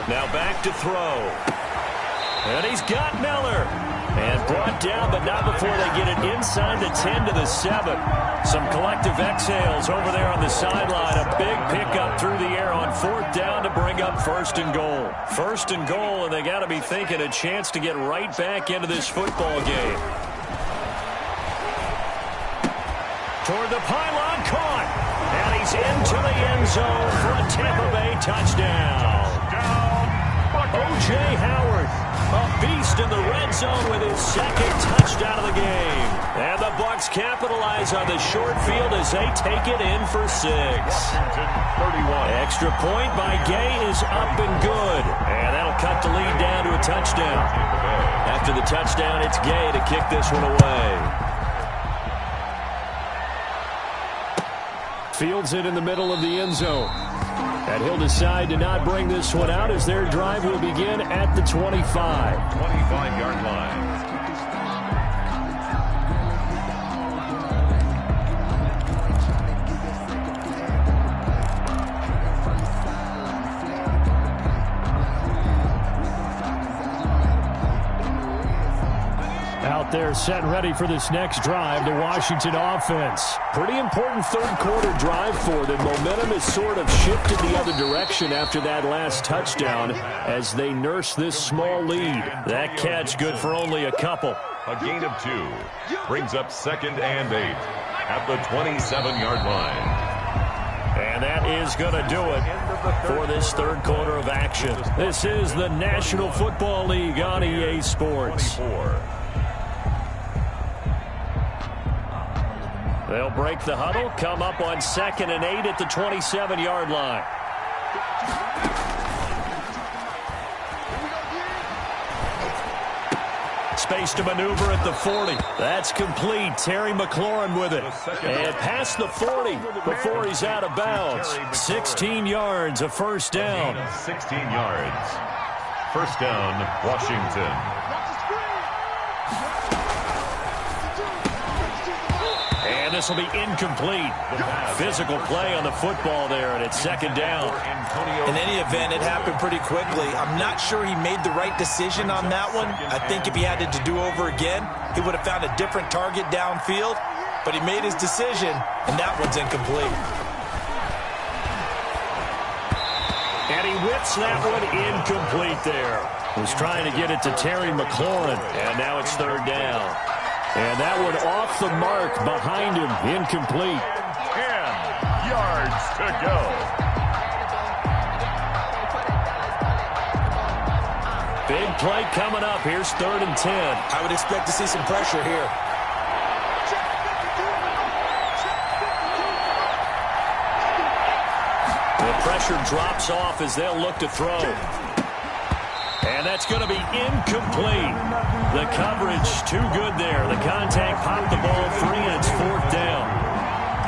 Now back to throw. And he's got Miller. And brought down, but not before they get it inside the 10 to the 7. Some collective exhales over there on the sideline. A big pickup through the air on 4th down to bring up 1st and goal. 1st and goal, and they got to be thinking a chance to get right back into this football game. Toward the pylon, caught. And he's into the end zone for a Tampa Bay touchdown. O.J. Howard, a beast in the red zone with his 2nd touchdown of the game. And the Bucs capitalize on the short field as they take it in for 6. 31. Extra point by Gay is up and good. And that'll cut the lead down to a touchdown. After the touchdown, it's Gay to kick this one away. Fields it in the middle of the end zone. And he'll decide to not bring this one out as their drive will begin at the 25. 25-yard line. Out there set and ready for this next drive, the Washington offense. Pretty important third quarter drive for them. Momentum has sort of shifted the other direction after that last touchdown as they nurse this small lead. That catch good for only a couple. A gain of 2 brings up 2nd and 8 at the 27-yard line. And that is going to do it for this third quarter of action. This is the National Football League on EA Sports. 24. They'll break the huddle, come up on 2nd and 8 at the 27-yard line. Space to maneuver at the 40. That's complete. Terry McLaurin with it. And past the 40 before he's out of bounds. 16 yards, a first down. 16 yards. First down, Washington. And this will be incomplete. Physical play on the football there, and it's second down. In any event, it happened pretty quickly. I'm not sure he made the right decision on that one. I think if he had it to do over again, he would have found a different target downfield. But he made his decision, and that one's incomplete. And he whips that one incomplete there. Was trying to get it to Terry McLaurin, and now it's third down. And that one off the mark behind him, incomplete. 10 yards to go. Big play coming up. Here's 3rd and 10. I would expect to see some pressure here. The pressure drops off as they'll look to throw. And that's going to be incomplete. The coverage too good there. The contact popped the ball free, and it's 4th down.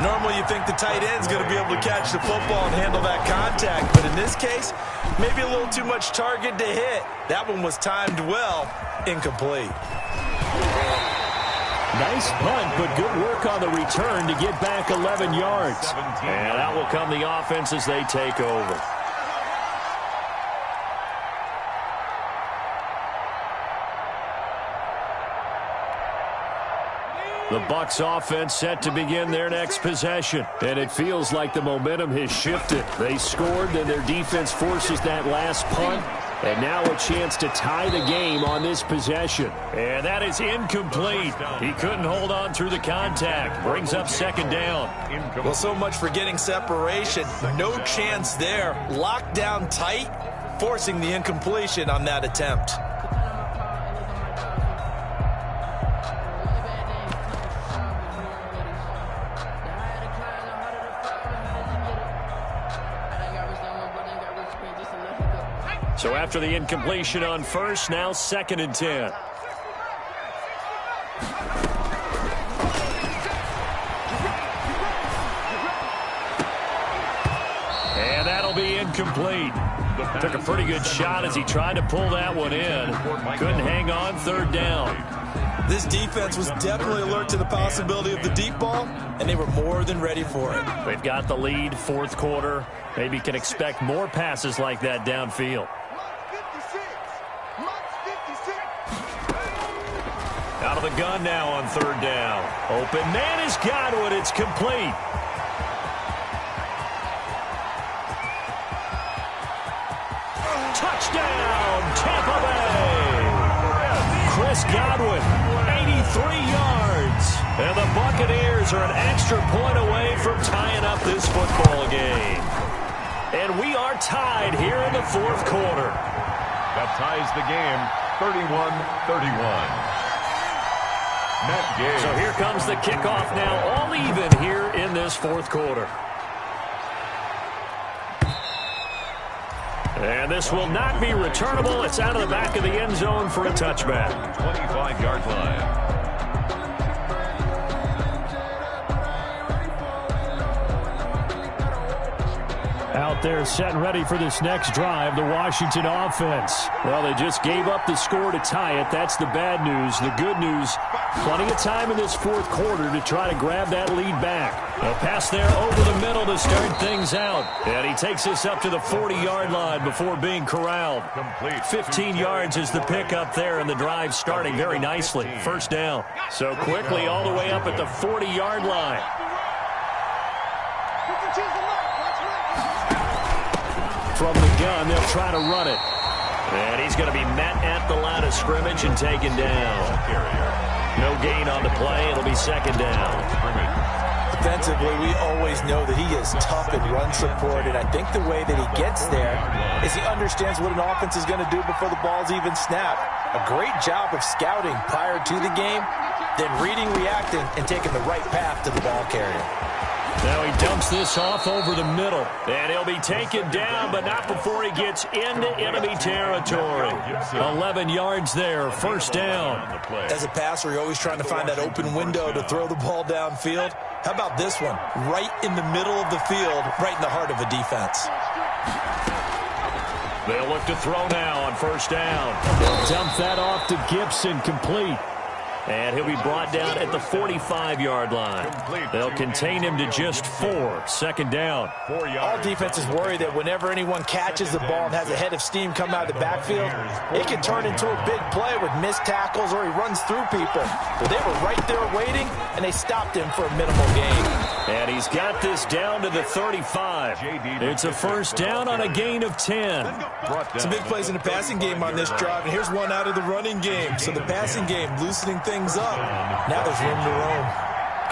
Normally you think the tight end's going to be able to catch the football and handle that contact. But in this case, maybe a little too much target to hit. That one was timed well. Incomplete. Nice punt, but good work on the return to get back 11 yards. And out will come the offense as they take over. The Bucs offense set to begin their next possession. And it feels like the momentum has shifted. They scored, then their defense forces that last punt. And now a chance to tie the game on this possession. And that is incomplete. He couldn't hold on through the contact. Brings up 2nd down. Well, so much for getting separation. No chance there. Locked down tight, forcing the incompletion on that attempt. So after the incompletion on first, now 2nd and 10. And that'll be incomplete. Took a pretty good shot as he tried to pull that one in. Couldn't hang on, 3rd down. This defense was definitely alert to the possibility of the deep ball, and they were more than ready for it. They've got the lead, 4th quarter. Maybe can expect more passes like that downfield. Out of the gun now on 3rd down. Open man is Godwin. It's complete. Touchdown, Tampa Bay. Chris Godwin, 83 yards. And the Buccaneers are an extra point away from tying up this football game. And we are tied here in the 4th quarter. That ties the game, 31-31. So here comes the kickoff now, all even here in this 4th quarter. And this will not be returnable. It's out of the back of the end zone for a touchback. 25-yard line. Out there set and ready for this next drive, the Washington offense. Well, they just gave up the score to tie it. That's the bad news. The good news, plenty of time in this 4th quarter to try to grab that lead back. A pass there over the middle to start things out. And he takes this up to the 40-yard line before being corralled. 15 yards is the pickup there, and the drive starting very nicely. 1st down. So quickly all the way up at the 40-yard line. From the gun, they'll try to run it. And he's going to be met at the line of scrimmage and taken down. No gain on the play. It'll be 2nd down. Defensively, we always know that he is tough in run support, and I think the way that he gets there is he understands what an offense is going to do before the ball's even snapped. A great job of scouting prior to the game, then reading, reacting, and taking the right path to the ball carrier. Now he dumps this off over the middle. And he'll be taken down, but not before he gets into enemy territory. 11 yards there, 1st down. As a passer, you're always trying to find that open window to throw the ball downfield. How about this one? Right in the middle of the field, right in the heart of a defense. They'll look to throw now on 1st down. They'll dump that off to Gibson, complete. And he'll be brought down at the 45-yard line. They'll contain him to just 4. Second down. All defenses worry that whenever anyone catches the ball and has a head of steam come out of the backfield, it can turn into a big play with missed tackles or he runs through people. But they were right there waiting, and they stopped him for a minimal gain. And he's got this down to the 35. It's a first down on a gain of 10. Some big plays in the passing game on this drive, and here's one out of the running game. So the passing game loosening things up. Now there's room to roam.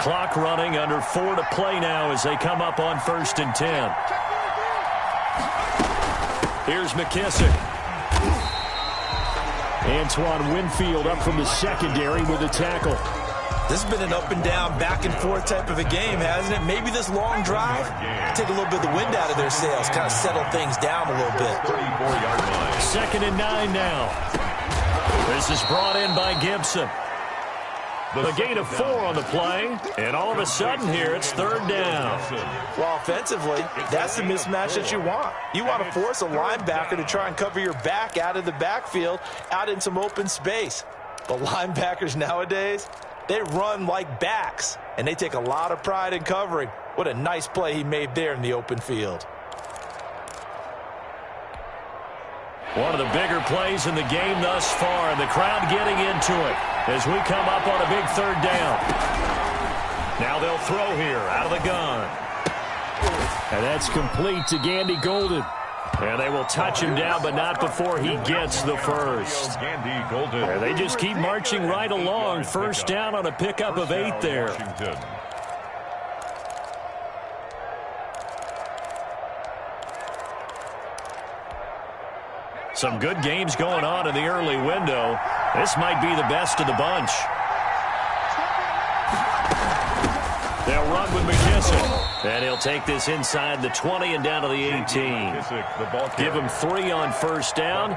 Clock running, under 4 to play now as they come up on 1st and 10. Here's McKissick. Antoine Winfield up from the secondary with a tackle. This has been an up-and-down, back-and-forth type of a game, hasn't it? Maybe this long drive take a little bit of the wind out of their sails, kind of settle things down a little bit. 34-yard line. 2nd and 9 now. This is brought in by Gibson. A gain of 4 on the play, and all of a sudden here it's 3rd down. Well, offensively, that's the mismatch that you want. You want to force a linebacker to try and cover your back out of the backfield, out in some open space. But linebackers nowadays, they run like backs, and they take a lot of pride in covering. What a nice play he made there in the open field. One of the bigger plays in the game thus far, and the crowd getting into it as we come up on a big 3rd down. Now they'll throw here out of the gun. And that's complete to Gandy Golden. And they will touch him down, but not before he gets the first. And they just keep marching right along. First down on a pickup of 8 there. Some good games going on in the early window. This might be the best of the bunch. They'll run with McKissick. And he'll take this inside the 20 and down to the 18. Give him 3 on first down.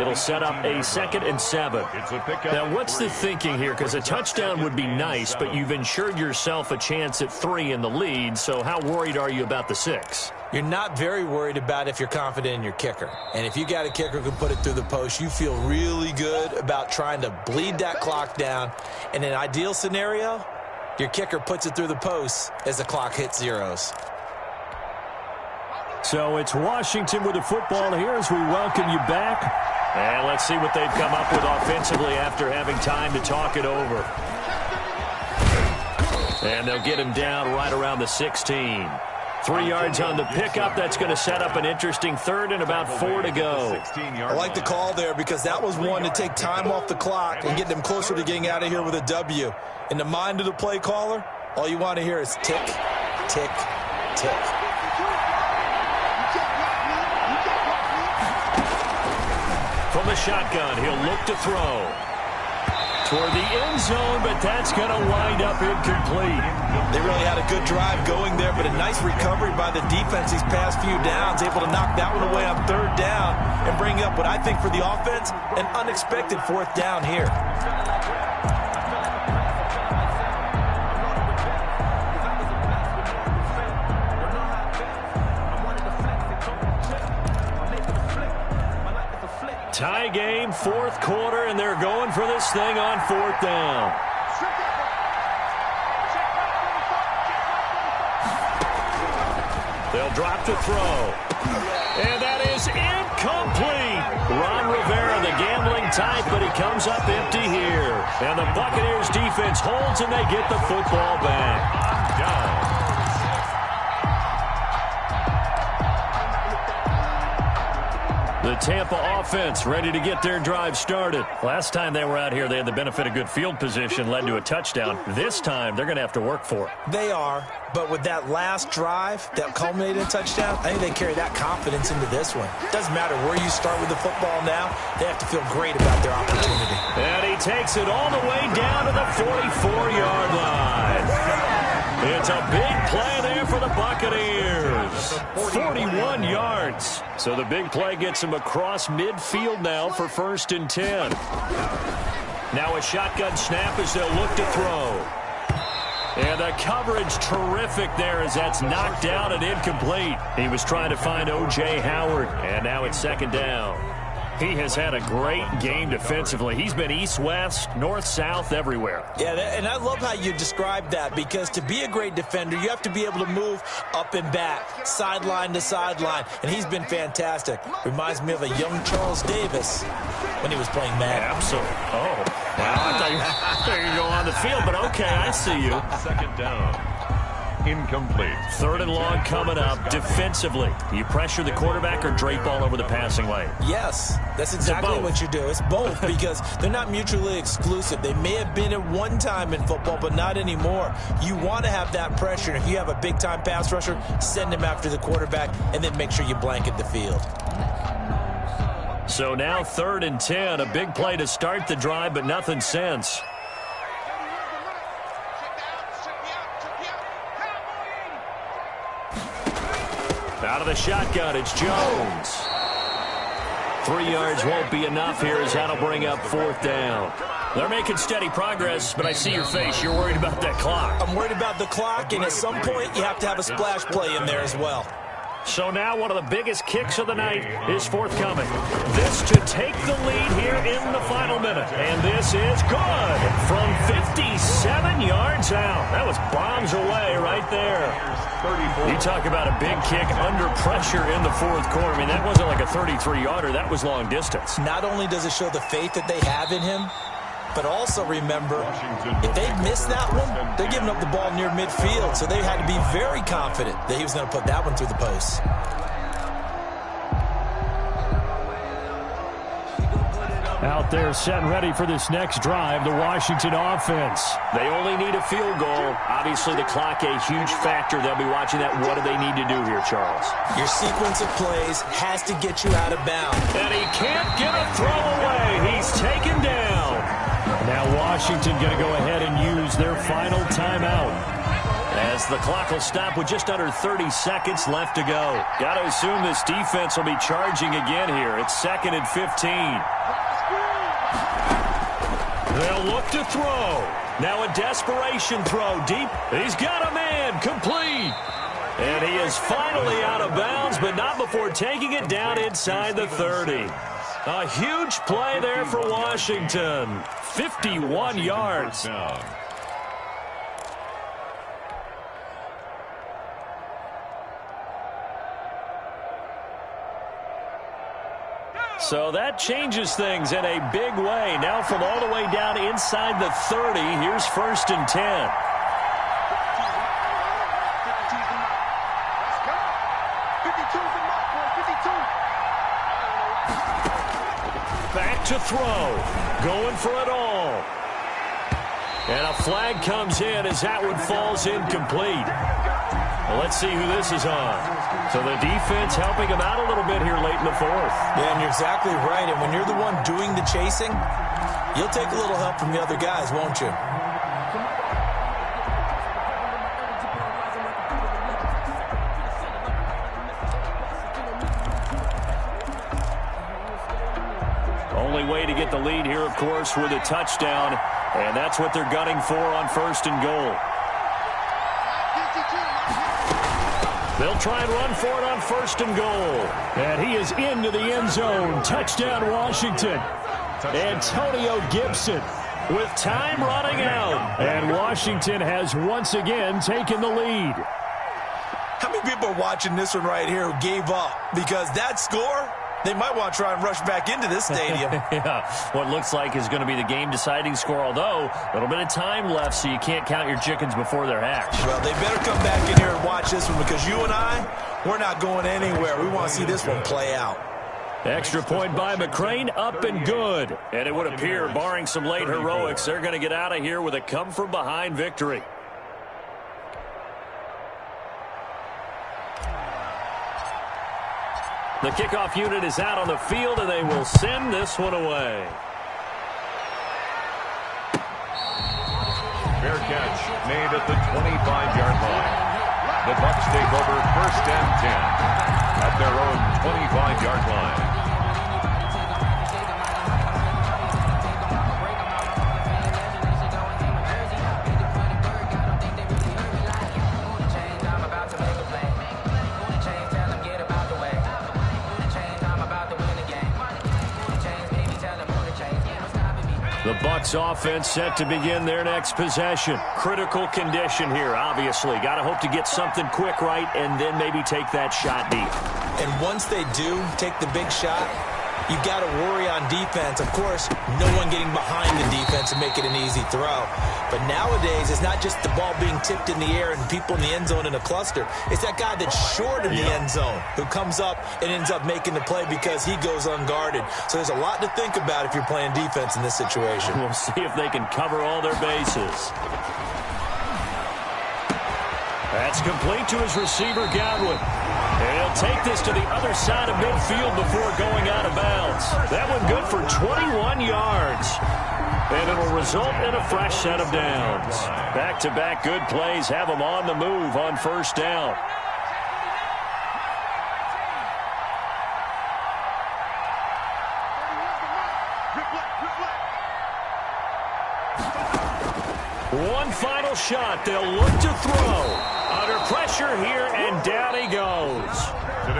It'll set up a 2nd and 7. Now, what's the thinking here? Because a touchdown would be nice, but you've ensured yourself a chance at 3 in the lead. So how worried are you about the 6? You're not very worried about if you're confident in your kicker. And if you got a kicker who can put it through the post, you feel really good about trying to bleed that clock down. In an ideal scenario, your kicker puts it through the post as the clock hits zeros. So it's Washington with the football here as we welcome you back. And let's see what they've come up with offensively after having time to talk it over. And they'll get him down right around the 16. 3 yards on the pickup. That's going to set up an interesting 3rd and about 4 to go. I like the call there because that was one to take time off the clock and get them closer to getting out of here with a W. In the mind of the play caller, all you want to hear is tick, tick, tick. From the shotgun, he'll look to throw. Toward the end zone, but that's going to wind up incomplete. They really had a good drive going there, but a nice recovery by the defense these past few downs, able to knock that one away on 3rd down and bring up what I think for the offense, an unexpected 4th down here. Tie game, 4th quarter, and they're going for this thing on 4th down. They'll drop to throw. And that is incomplete. Ron Rivera, the gambling type, but he comes up empty here. And the Buccaneers defense holds, and they get the football back. Down. The Tampa offense ready to get their drive started. Last time they were out here, they had the benefit of good field position, led to a touchdown. This time, they're going to have to work for it. They are, but with that last drive that culminated in a touchdown, I think they carry that confidence into this one. Doesn't matter where you start with the football now, they have to feel great about their opportunity. And he takes it all the way down to the 44-yard line. It's a big play there for the Buccaneers. 41 yards. So the big play gets him across midfield now for 1st and 10. Now a shotgun snap as they'll look to throw. And the coverage terrific there as that's knocked down and incomplete. He was trying to find O.J. Howard. And now it's 2nd down. He has had a great game defensively. He's been east-west, north-south, everywhere. Yeah, and I love how you described that, because to be a great defender, you have to be able to move up and back, sideline to sideline, and he's been fantastic. Reminds me of a young Charles Davis when he was playing Madden. Absolutely. Oh, wow. I thought you go on the field, but okay, I see you. Second down. Incomplete. Third and long coming up. Defensively, you pressure the quarterback or drape all over the passing lane? Yes, that's exactly what you do. It's both, because they're not mutually exclusive. They may have been at one time in football, but not anymore. You want to have that pressure. If you have a big-time pass rusher, send him after the quarterback, and then make sure you blanket the field. So now 3rd and 10. A big play to start the drive, but nothing since. Out of the shotgun, it's Jones. 3 yards won't be enough here, as that'll bring up 4th down. They're making steady progress, but I see your face. You're worried about that clock. I'm worried about the clock, and at some point, you have to have a splash play in there as well. So now one of the biggest kicks of the night is forthcoming. This to take the lead here in the final minute. And this is good from 57 yards out. That was bombs away right there. You talk about a big kick under pressure in the 4th quarter. I mean, that wasn't like a 33-yarder. That was long distance. Not only does it show the faith that they have in him, but also remember, if they miss that one, they're giving up the ball near midfield. So they had to be very confident that he was going to put that one through the post. Out there set and ready for this next drive, the Washington offense. They only need a field goal. Obviously, the clock a huge factor. They'll be watching that. What do they need to do here, Charles? Your sequence of plays has to get you out of bounds. And he can't get a throw away. He's taken down. Now Washington going to go ahead and use their final timeout. As the clock will stop with just under 30 seconds left to go. Got to assume this defense will be charging again here. It's 2nd and 15. They'll look to throw. Now a desperation throw deep. He's got a man. Complete. And he is finally out of bounds, but not before taking it down inside the 30. A huge play there for Washington. 51 yards. So that changes things in a big way. Now from all the way down inside the 30, here's 1st and 10. Back to throw. Going for it all. And a flag comes in as that one falls incomplete. Well, let's see who this is on. So the defense helping him out a little bit here late in the 4th. Yeah, and you're exactly right. And when you're the one doing the chasing, you'll take a little help from the other guys, won't you? Only way to get the lead here, of course, with a touchdown. And that's what they're gunning for on 1st and goal. They'll try and run for it on 1st and goal. And he is into the end zone. Touchdown, Washington. Antonio Gibson with time running out. And Washington has once again taken the lead. How many people are watching this one right here who gave up? Because that score, they might want to try and rush back into this stadium. Yeah, what looks like is going to be the game-deciding score, although a little bit of time left, so you can't count your chickens before they're hatched. Well, they better come back in here and watch this one, because you and I, we're not going anywhere. We want to see this one play out. Extra point by McCrane, up and good. And it would appear, barring some late heroics, they're going to get out of here with a come-from-behind victory. The kickoff unit is out on the field, and they will send this one away. Fair catch made at the 25-yard line. The Bucs take over 1st and 10 at their own 25-yard line. Bucs offense set to begin their next possession. Critical condition here, obviously. Got to hope to get something quick right and then maybe take that shot deep. And once they do take the big shot, you've got to worry on defense. Of course, no one getting behind the defense and make it an easy throw. But nowadays, it's not just the ball being tipped in the air and people in the end zone in a cluster. It's that guy that's short in the end zone who comes up and ends up making the play because he goes unguarded. So there's a lot to think about if you're playing defense in this situation. We'll see if they can cover all their bases. That's complete to his receiver, Godwin. And he'll take this to the other side of midfield before going out of bounds. That one good for 21 yards. And it'll result in a fresh set of downs. Back-to-back good plays have them on the move on first down. One final shot. They'll look to throw. Under pressure here, and down he goes.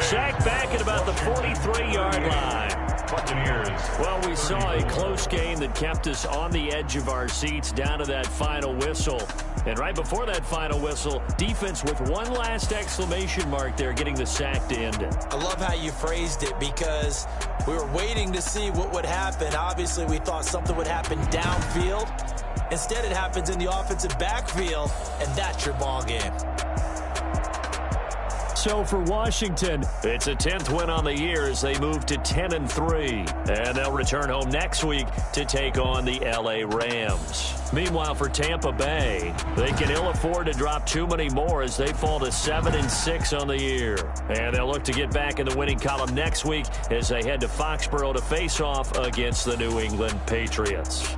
Sacked back at about the 43-yard line. Well, we saw a close game that kept us on the edge of our seats down to that final whistle. And right before that final whistle, defense with one last exclamation mark there, getting the sack to end it. I love how you phrased it because we were waiting to see what would happen. Obviously, we thought something would happen downfield. Instead, it happens in the offensive backfield, and that's your ball game. So for Washington, it's a 10th win on the year as they move to 10-3. And they'll return home next week to take on the L.A. Rams. Meanwhile, for Tampa Bay, they can ill afford to drop too many more as they fall to 7-6 on the year. And they'll look to get back in the winning column next week as they head to Foxborough to face off against the New England Patriots.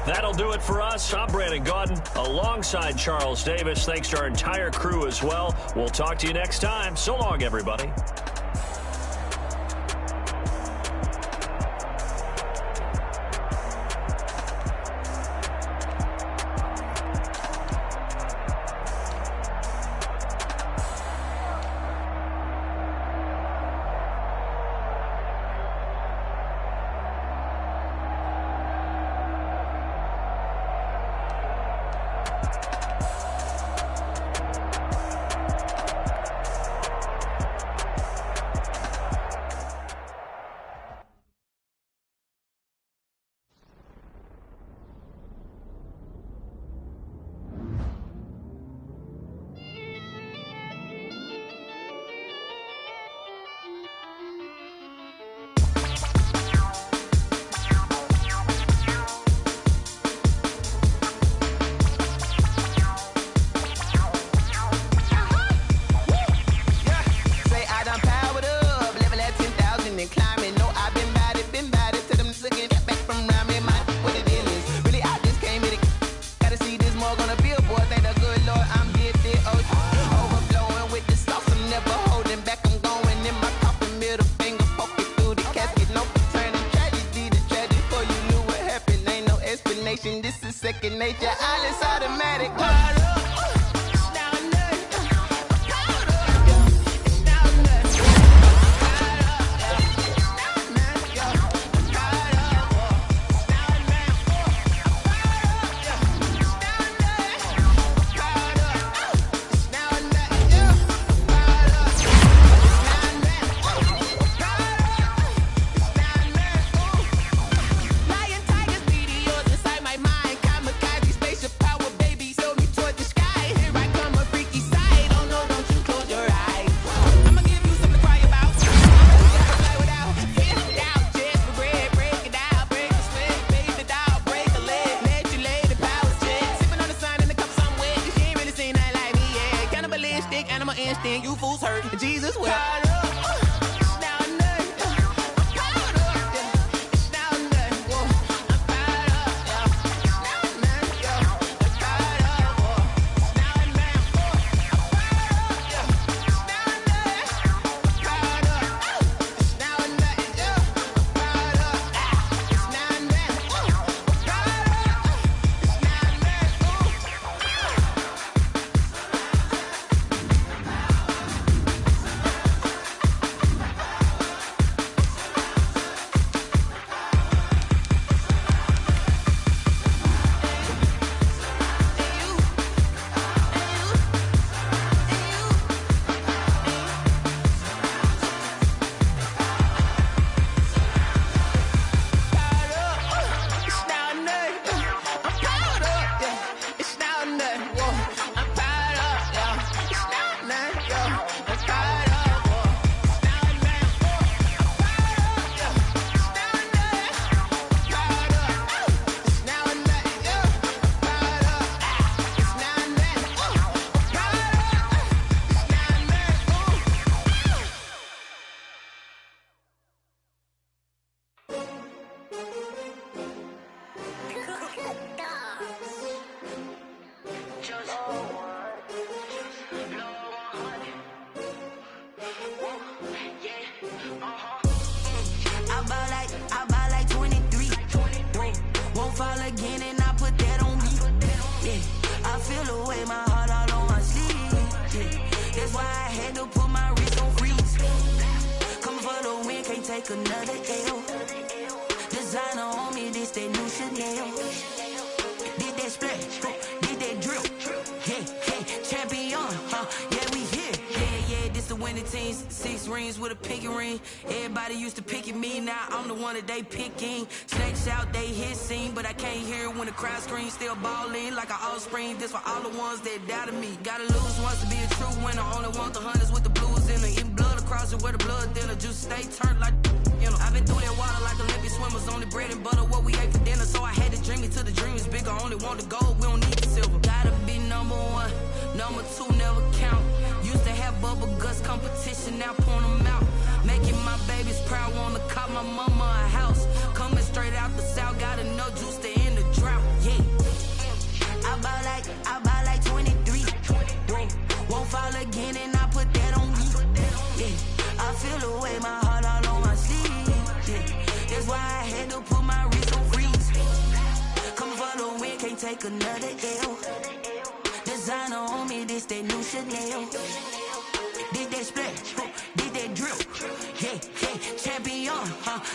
That'll do it for us. I'm Brandon Gaudin alongside Charles Davis. Thanks to our entire crew as well. We'll talk to you next time. So long, everybody. Second nature, all is automatic. You fools hurt. Jesus will. I'm fired up, yeah. It's not nothing, yeah. I'm fired up, it's not nothing, fired up, yeah. It's not nothing, fired up, it's now or nothing, yeah. Fired up, it's not nothing, fired up, it's not I buy like 23. Won't fall again and I put that on me. Yeah, I feel the way my heart all on my sleeve. Yeah, that's why I had to put my wrist on freeze. Coming for the win, can't take another L. Designer on me, this that new Chanel. Did that splash, did that drip. Yeah, champion, yeah, we here. Yeah, this the winning teams. 6 rings with a pinky ring. Everybody used to picking me, now I'm the one that they picking. Snakes out, they hit scene, but I can't hear it when the crowd screams. Still balling like an offspring. This for all the ones that doubted me. Gotta lose once to be a true winner. Only want the hunters with the blues in it. Eating blood across it where the blood thinner. Just stay turned like, you know. I've been through that water like Olympic swimmers. Only bread and butter, what we ate for dinner. So I had to dream it till the dream is bigger. Only want the gold, we don't need the silver. Gotta be number 1, number 2 never count. Used to have bubble guts competition, now point them out. Making my babies proud, wanna cop my mama a house. Coming straight out the south, got enough juice to end the drought. Yeah, I buy like 23. Won't fall again and I put that on me. Yeah, I feel the way my heart all on my sleeve. Yeah, that's why I had to put my wrist on freeze. Coming for the win, can't take another L. Designer on me, this that new Chanel. Did that splash, did that drip. Yeah, champion,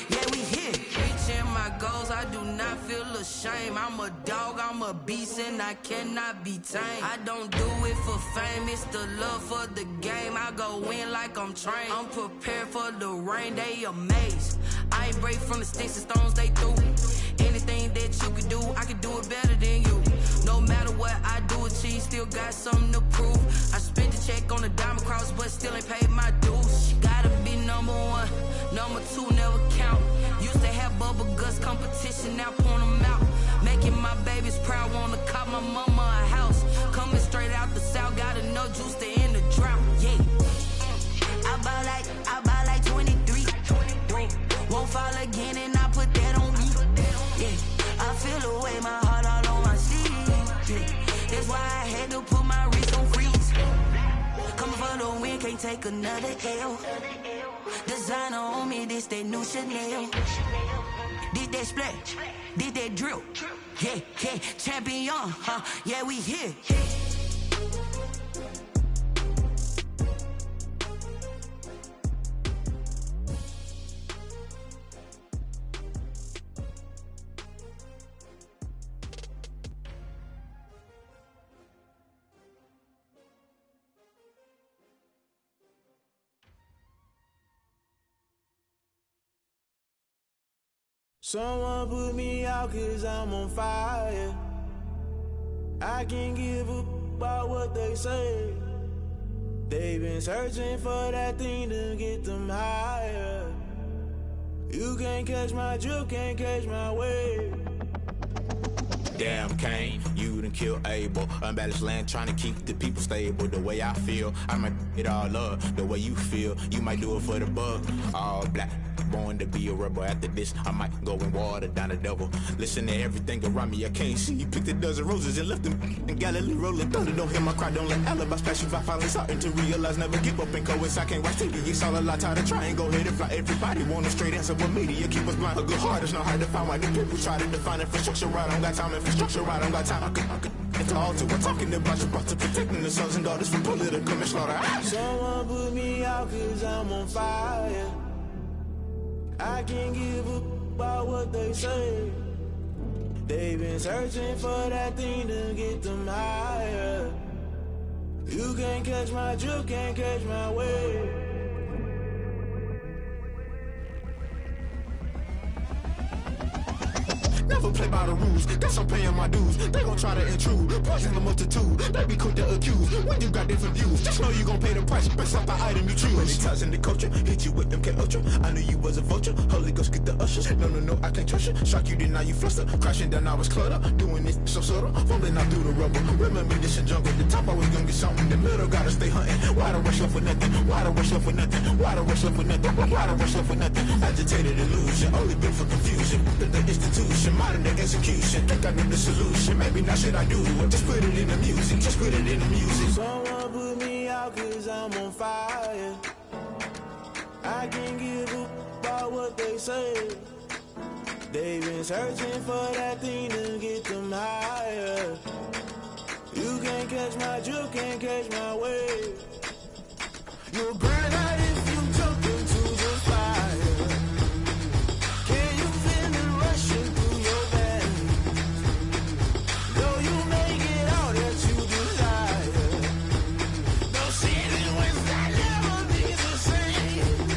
yeah, we here. Reaching my goals, I do not feel ashamed. I'm a dog, I'm a beast, and I cannot be tamed. I don't do it for fame, it's the love for the game. I go in like I'm trained. I'm prepared for the rain, they amazed. I ain't break from the sticks and stones they threw. Anything that you could do, I could do it better than you. No matter what I do, achieve, still got something to prove. I spent the check on the diamond cross, but still ain't paid my dues. Gotta be number 1, number 2 never count. Used to have bubble guts competition, now point them out. Making my babies proud, wanna cop my mama a house. Coming straight out the south, got enough juice to end the drought. Yeah, I buy like 23. Won't fall again and I put that on me. Yeah, I feel the way my heart all on my sleeve. Yeah, that's why I had to put my wrist on freeze. Coming for the win, can't take another L. Designer on me, this that new Chanel. Did that splash, did that drip. Yeah, champion, yeah, we here. Someone put me out 'cause I'm on fire. I can't give a about what they say. They've been searching for that thing to get them higher. You can't catch my drift, can't catch my wave. Damn Kane, you done killed Abel. Unbalanced land trying to keep the people stable. The way I feel, I might it all up. The way you feel, you might do it for the bug. All black, born to be a rebel. After this, I might go and water down the devil. Listen to everything around me, I can't see. Picked a dozen roses and left them in Galilee rolling thunder. Don't hear my cry, don't let alibis pass you by. Finally starting to realize, never give up and coincide. I can't watch TV, it's all a lot. Tired of trying, go ahead and fly. Everybody want a straight answer, but media keep us blind. A good heart is not hard to find. Why the people try to define infrastructure right? I don't got time, infrastructure right, I don't got time. I could it's all to we're talking about you, about to protecting the sons and daughters from political and slaughter. Someone put me out 'cause I'm on fire. I can't give a about what they say. They've been searching for that thing to get them higher. You can't catch my drift, can't catch my wave. Never play by the rules. Guess I'm paying my dues. They gon' try to intrude. Poison the multitude. They be quick to accuse. When you got different views, just know you gon' pay the price based off the item you choose. Many times in the culture, hit you with MK Ultra. I knew you was a vulture. Holy Ghost get the ushers. No, I can't trust you. Shock you, then now you fluster. Crashing down, I was clutter. Doing this so subtle. Fumbling out through the rubble. Remember this in jungle. The top always gonna get something. The middle gotta stay hunting. Why the rush left with nothing? Why the rush left with nothing? Why the rush left with nothing? Why the rush left with nothing? Agitated illusion. Only built for confusion. The institution. Modern day execution. Think I know the solution. Maybe not shit I do. Just put it in the music. Just put it in the music. Someone put me out cause I'm on fire. I can't give a about what they say. They've been searching for that thing to get them higher. You can't catch my drift, can't catch my wave. You'll burn out if you jump into the fire. Can you feel it rushing through your veins? Though you make it all that you desire. No ceiling wins that never be the same.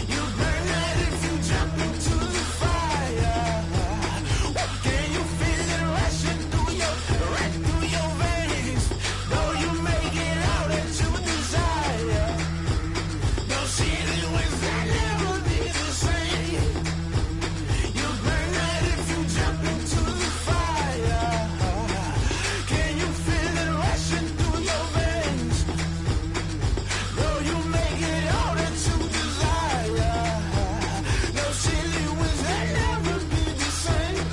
You burn out if you jump into the fire. Can you feel it rushing through your veins? Though you make it all that you desire. No ceiling wins that never be the same. You burn out if you jump into the fire. Can you feel it rushing through your veins? Though you make it all that you desire. No ceiling wins that never be the same.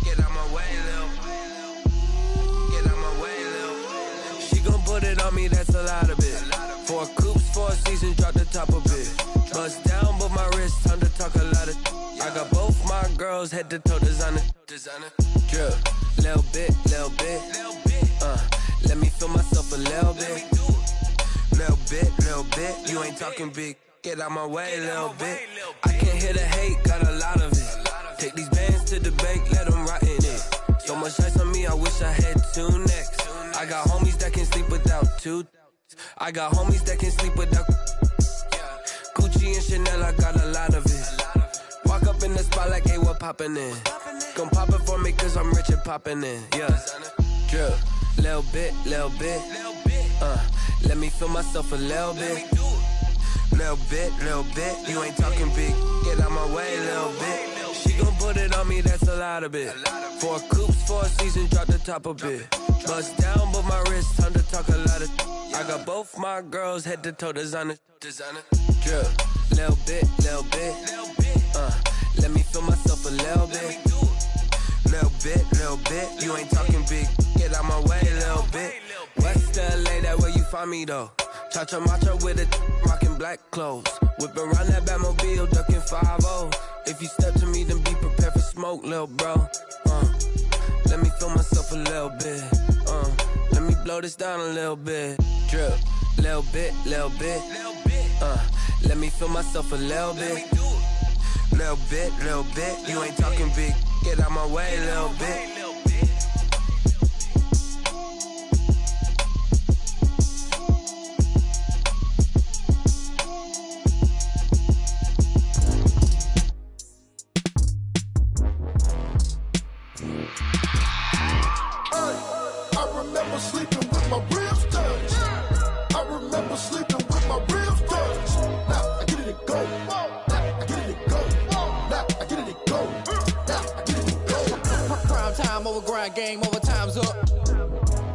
Get out my way, Lil. Get out my way, Lil. She gon' put it on me, that's a lot of it. 4 coops, 4 seasons, drop the top of it. Bust down, but my wrist, time to talk a lot of. I got both my girls, head to toe designer. Drip, little bit, little bit. Let me feel myself a little bit. Little bit, you ain't talking big. Get out my way, little bit. I can't hear the hate, got a lot of it. Take these bands to the bank, let them rot in it. So much ice on me, I wish I had 2 necks. I got homies that can sleep without 2. I got homies that can sleep without Gucci and Chanel, I got a lot of it. Walk up in the spot like, hey, what poppin' in? Gon' pop it for me cause I'm rich and poppin' in, yeah. Drip, little bit. Let me feel myself a little bit. Little bit, you ain't talking big. Get out my way, little bit. She gon' put it on me, that's a lot of it. 4 coops, 4 seasons, drop the top of it. Bust down, but my wrist, time to talk a lot of. I got both my girls, head to toe designer. Drip, little bit. Let me feel myself a little bit. Little bit, you ain't talking big. Get out my way, little bit. West LA, that where you find me though. Cha-cha matcha with it, rockin' black clothes. Whippin' around that Batmobile, duckin' 5-0. If you step to me, then be prepared for smoke, lil' bro. Let me feel myself a little bit. Let me blow this down a little bit. Drip, little bit. Let me feel myself a little bit. Little bit, you ain't talking big. Get out my way, little bit. Game over, time's up.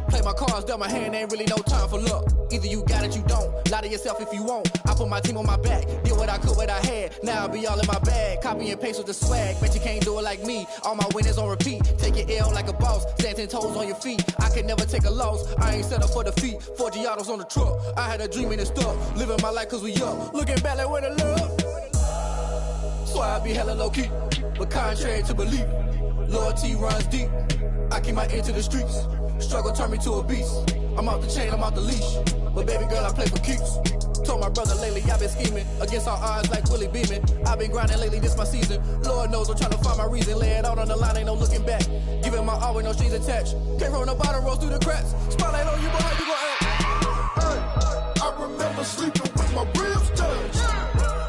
Play my cards dealt my hand, ain't really no time for luck. Either you got it, you don't. Lie to yourself if you won't. I put my team on my back, did what I could, what I had. Now I be all in my bag, copy and paste with the swag. Bet you can't do it like me. All my winners on repeat. Take your L like a boss, stand 10 toes on your feet. I can never take a loss. I ain't set up for defeat. 4 Giottos on the truck. I had a dream and it stuck. Living my life cause we up. Looking back like where the love. So I be hella low key, but contrary to belief, loyalty runs deep. I keep my ear to the streets. Struggle turned me to a beast. I'm off the chain, I'm off the leash. But baby girl, I play for keeps. Told my brother lately, I've been scheming against all odds like Willie Beeman. I've been grinding lately, this my season. Lord knows I'm trying to find my reason. Lay it out on the line, ain't no looking back. Giving my all with no strings attached. Came from the bottom, rose through the cracks. Spotlight on you, boy, how you gon' act? I remember sleeping with my ribs touched.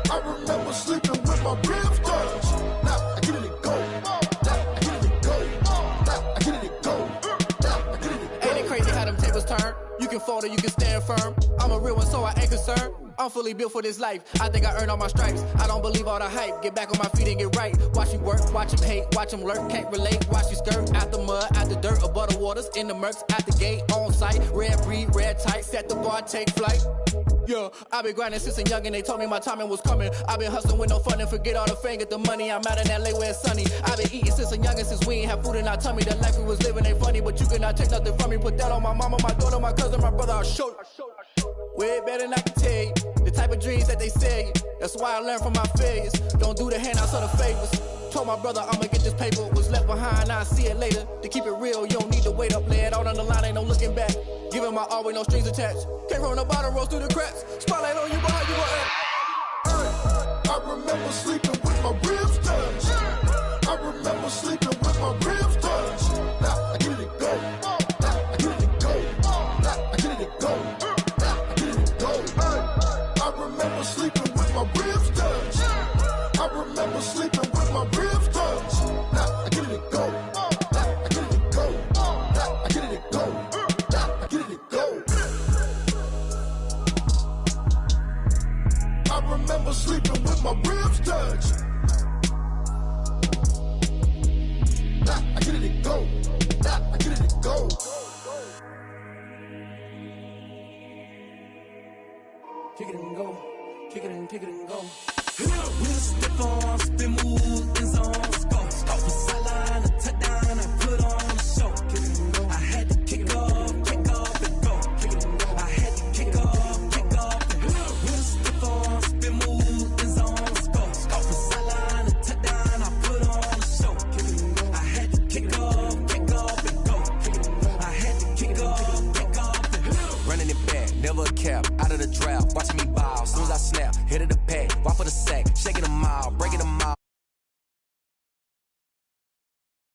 I remember sleeping with my ribs touched. Now I get it and go. Now I get it and go. Now I get it and go. Now I get it and go. Ain't it crazy how them tables turn? You can fold or you can stand firm. I'm a real one, so I ain't concerned. I'm fully built for this life. I think I earned all my stripes. I don't believe all the hype. Get back on my feet and get right. Watch you work, watch him hate, watch him lurk. Can't relate, watch you skirt. Out the mud, out the dirt, above the waters, in the murks, at the gate, on site. Red breed, red tight, set the bar, take flight. Yeah, I been grinding since a young and they told me my timing was coming. I been hustling with no fun and forget all the fame, get the money. I'm out in LA where it's sunny. I been eating since a young and since we ain't have food in our tummy. The life we was living ain't funny, but you cannot take nothing from me. Put that on my mama, my daughter, my cousin, my brother, I'll show you. Way better than I can tell you. The type of dreams that they sell you. That's why I learned from my failures. Don't do the handouts or the favors. Told my brother I'ma get this paper. Was left behind, I'll see it later. To keep it real, you don't need to wait up. Lay it out on the line, ain't no looking back. Giving my all with no strings attached. Came from the bottom, rose through the cracks. Spotlight on you, boy, how you gon' act? I remember sleeping with my ribs touched. I remember sleeping with my ribs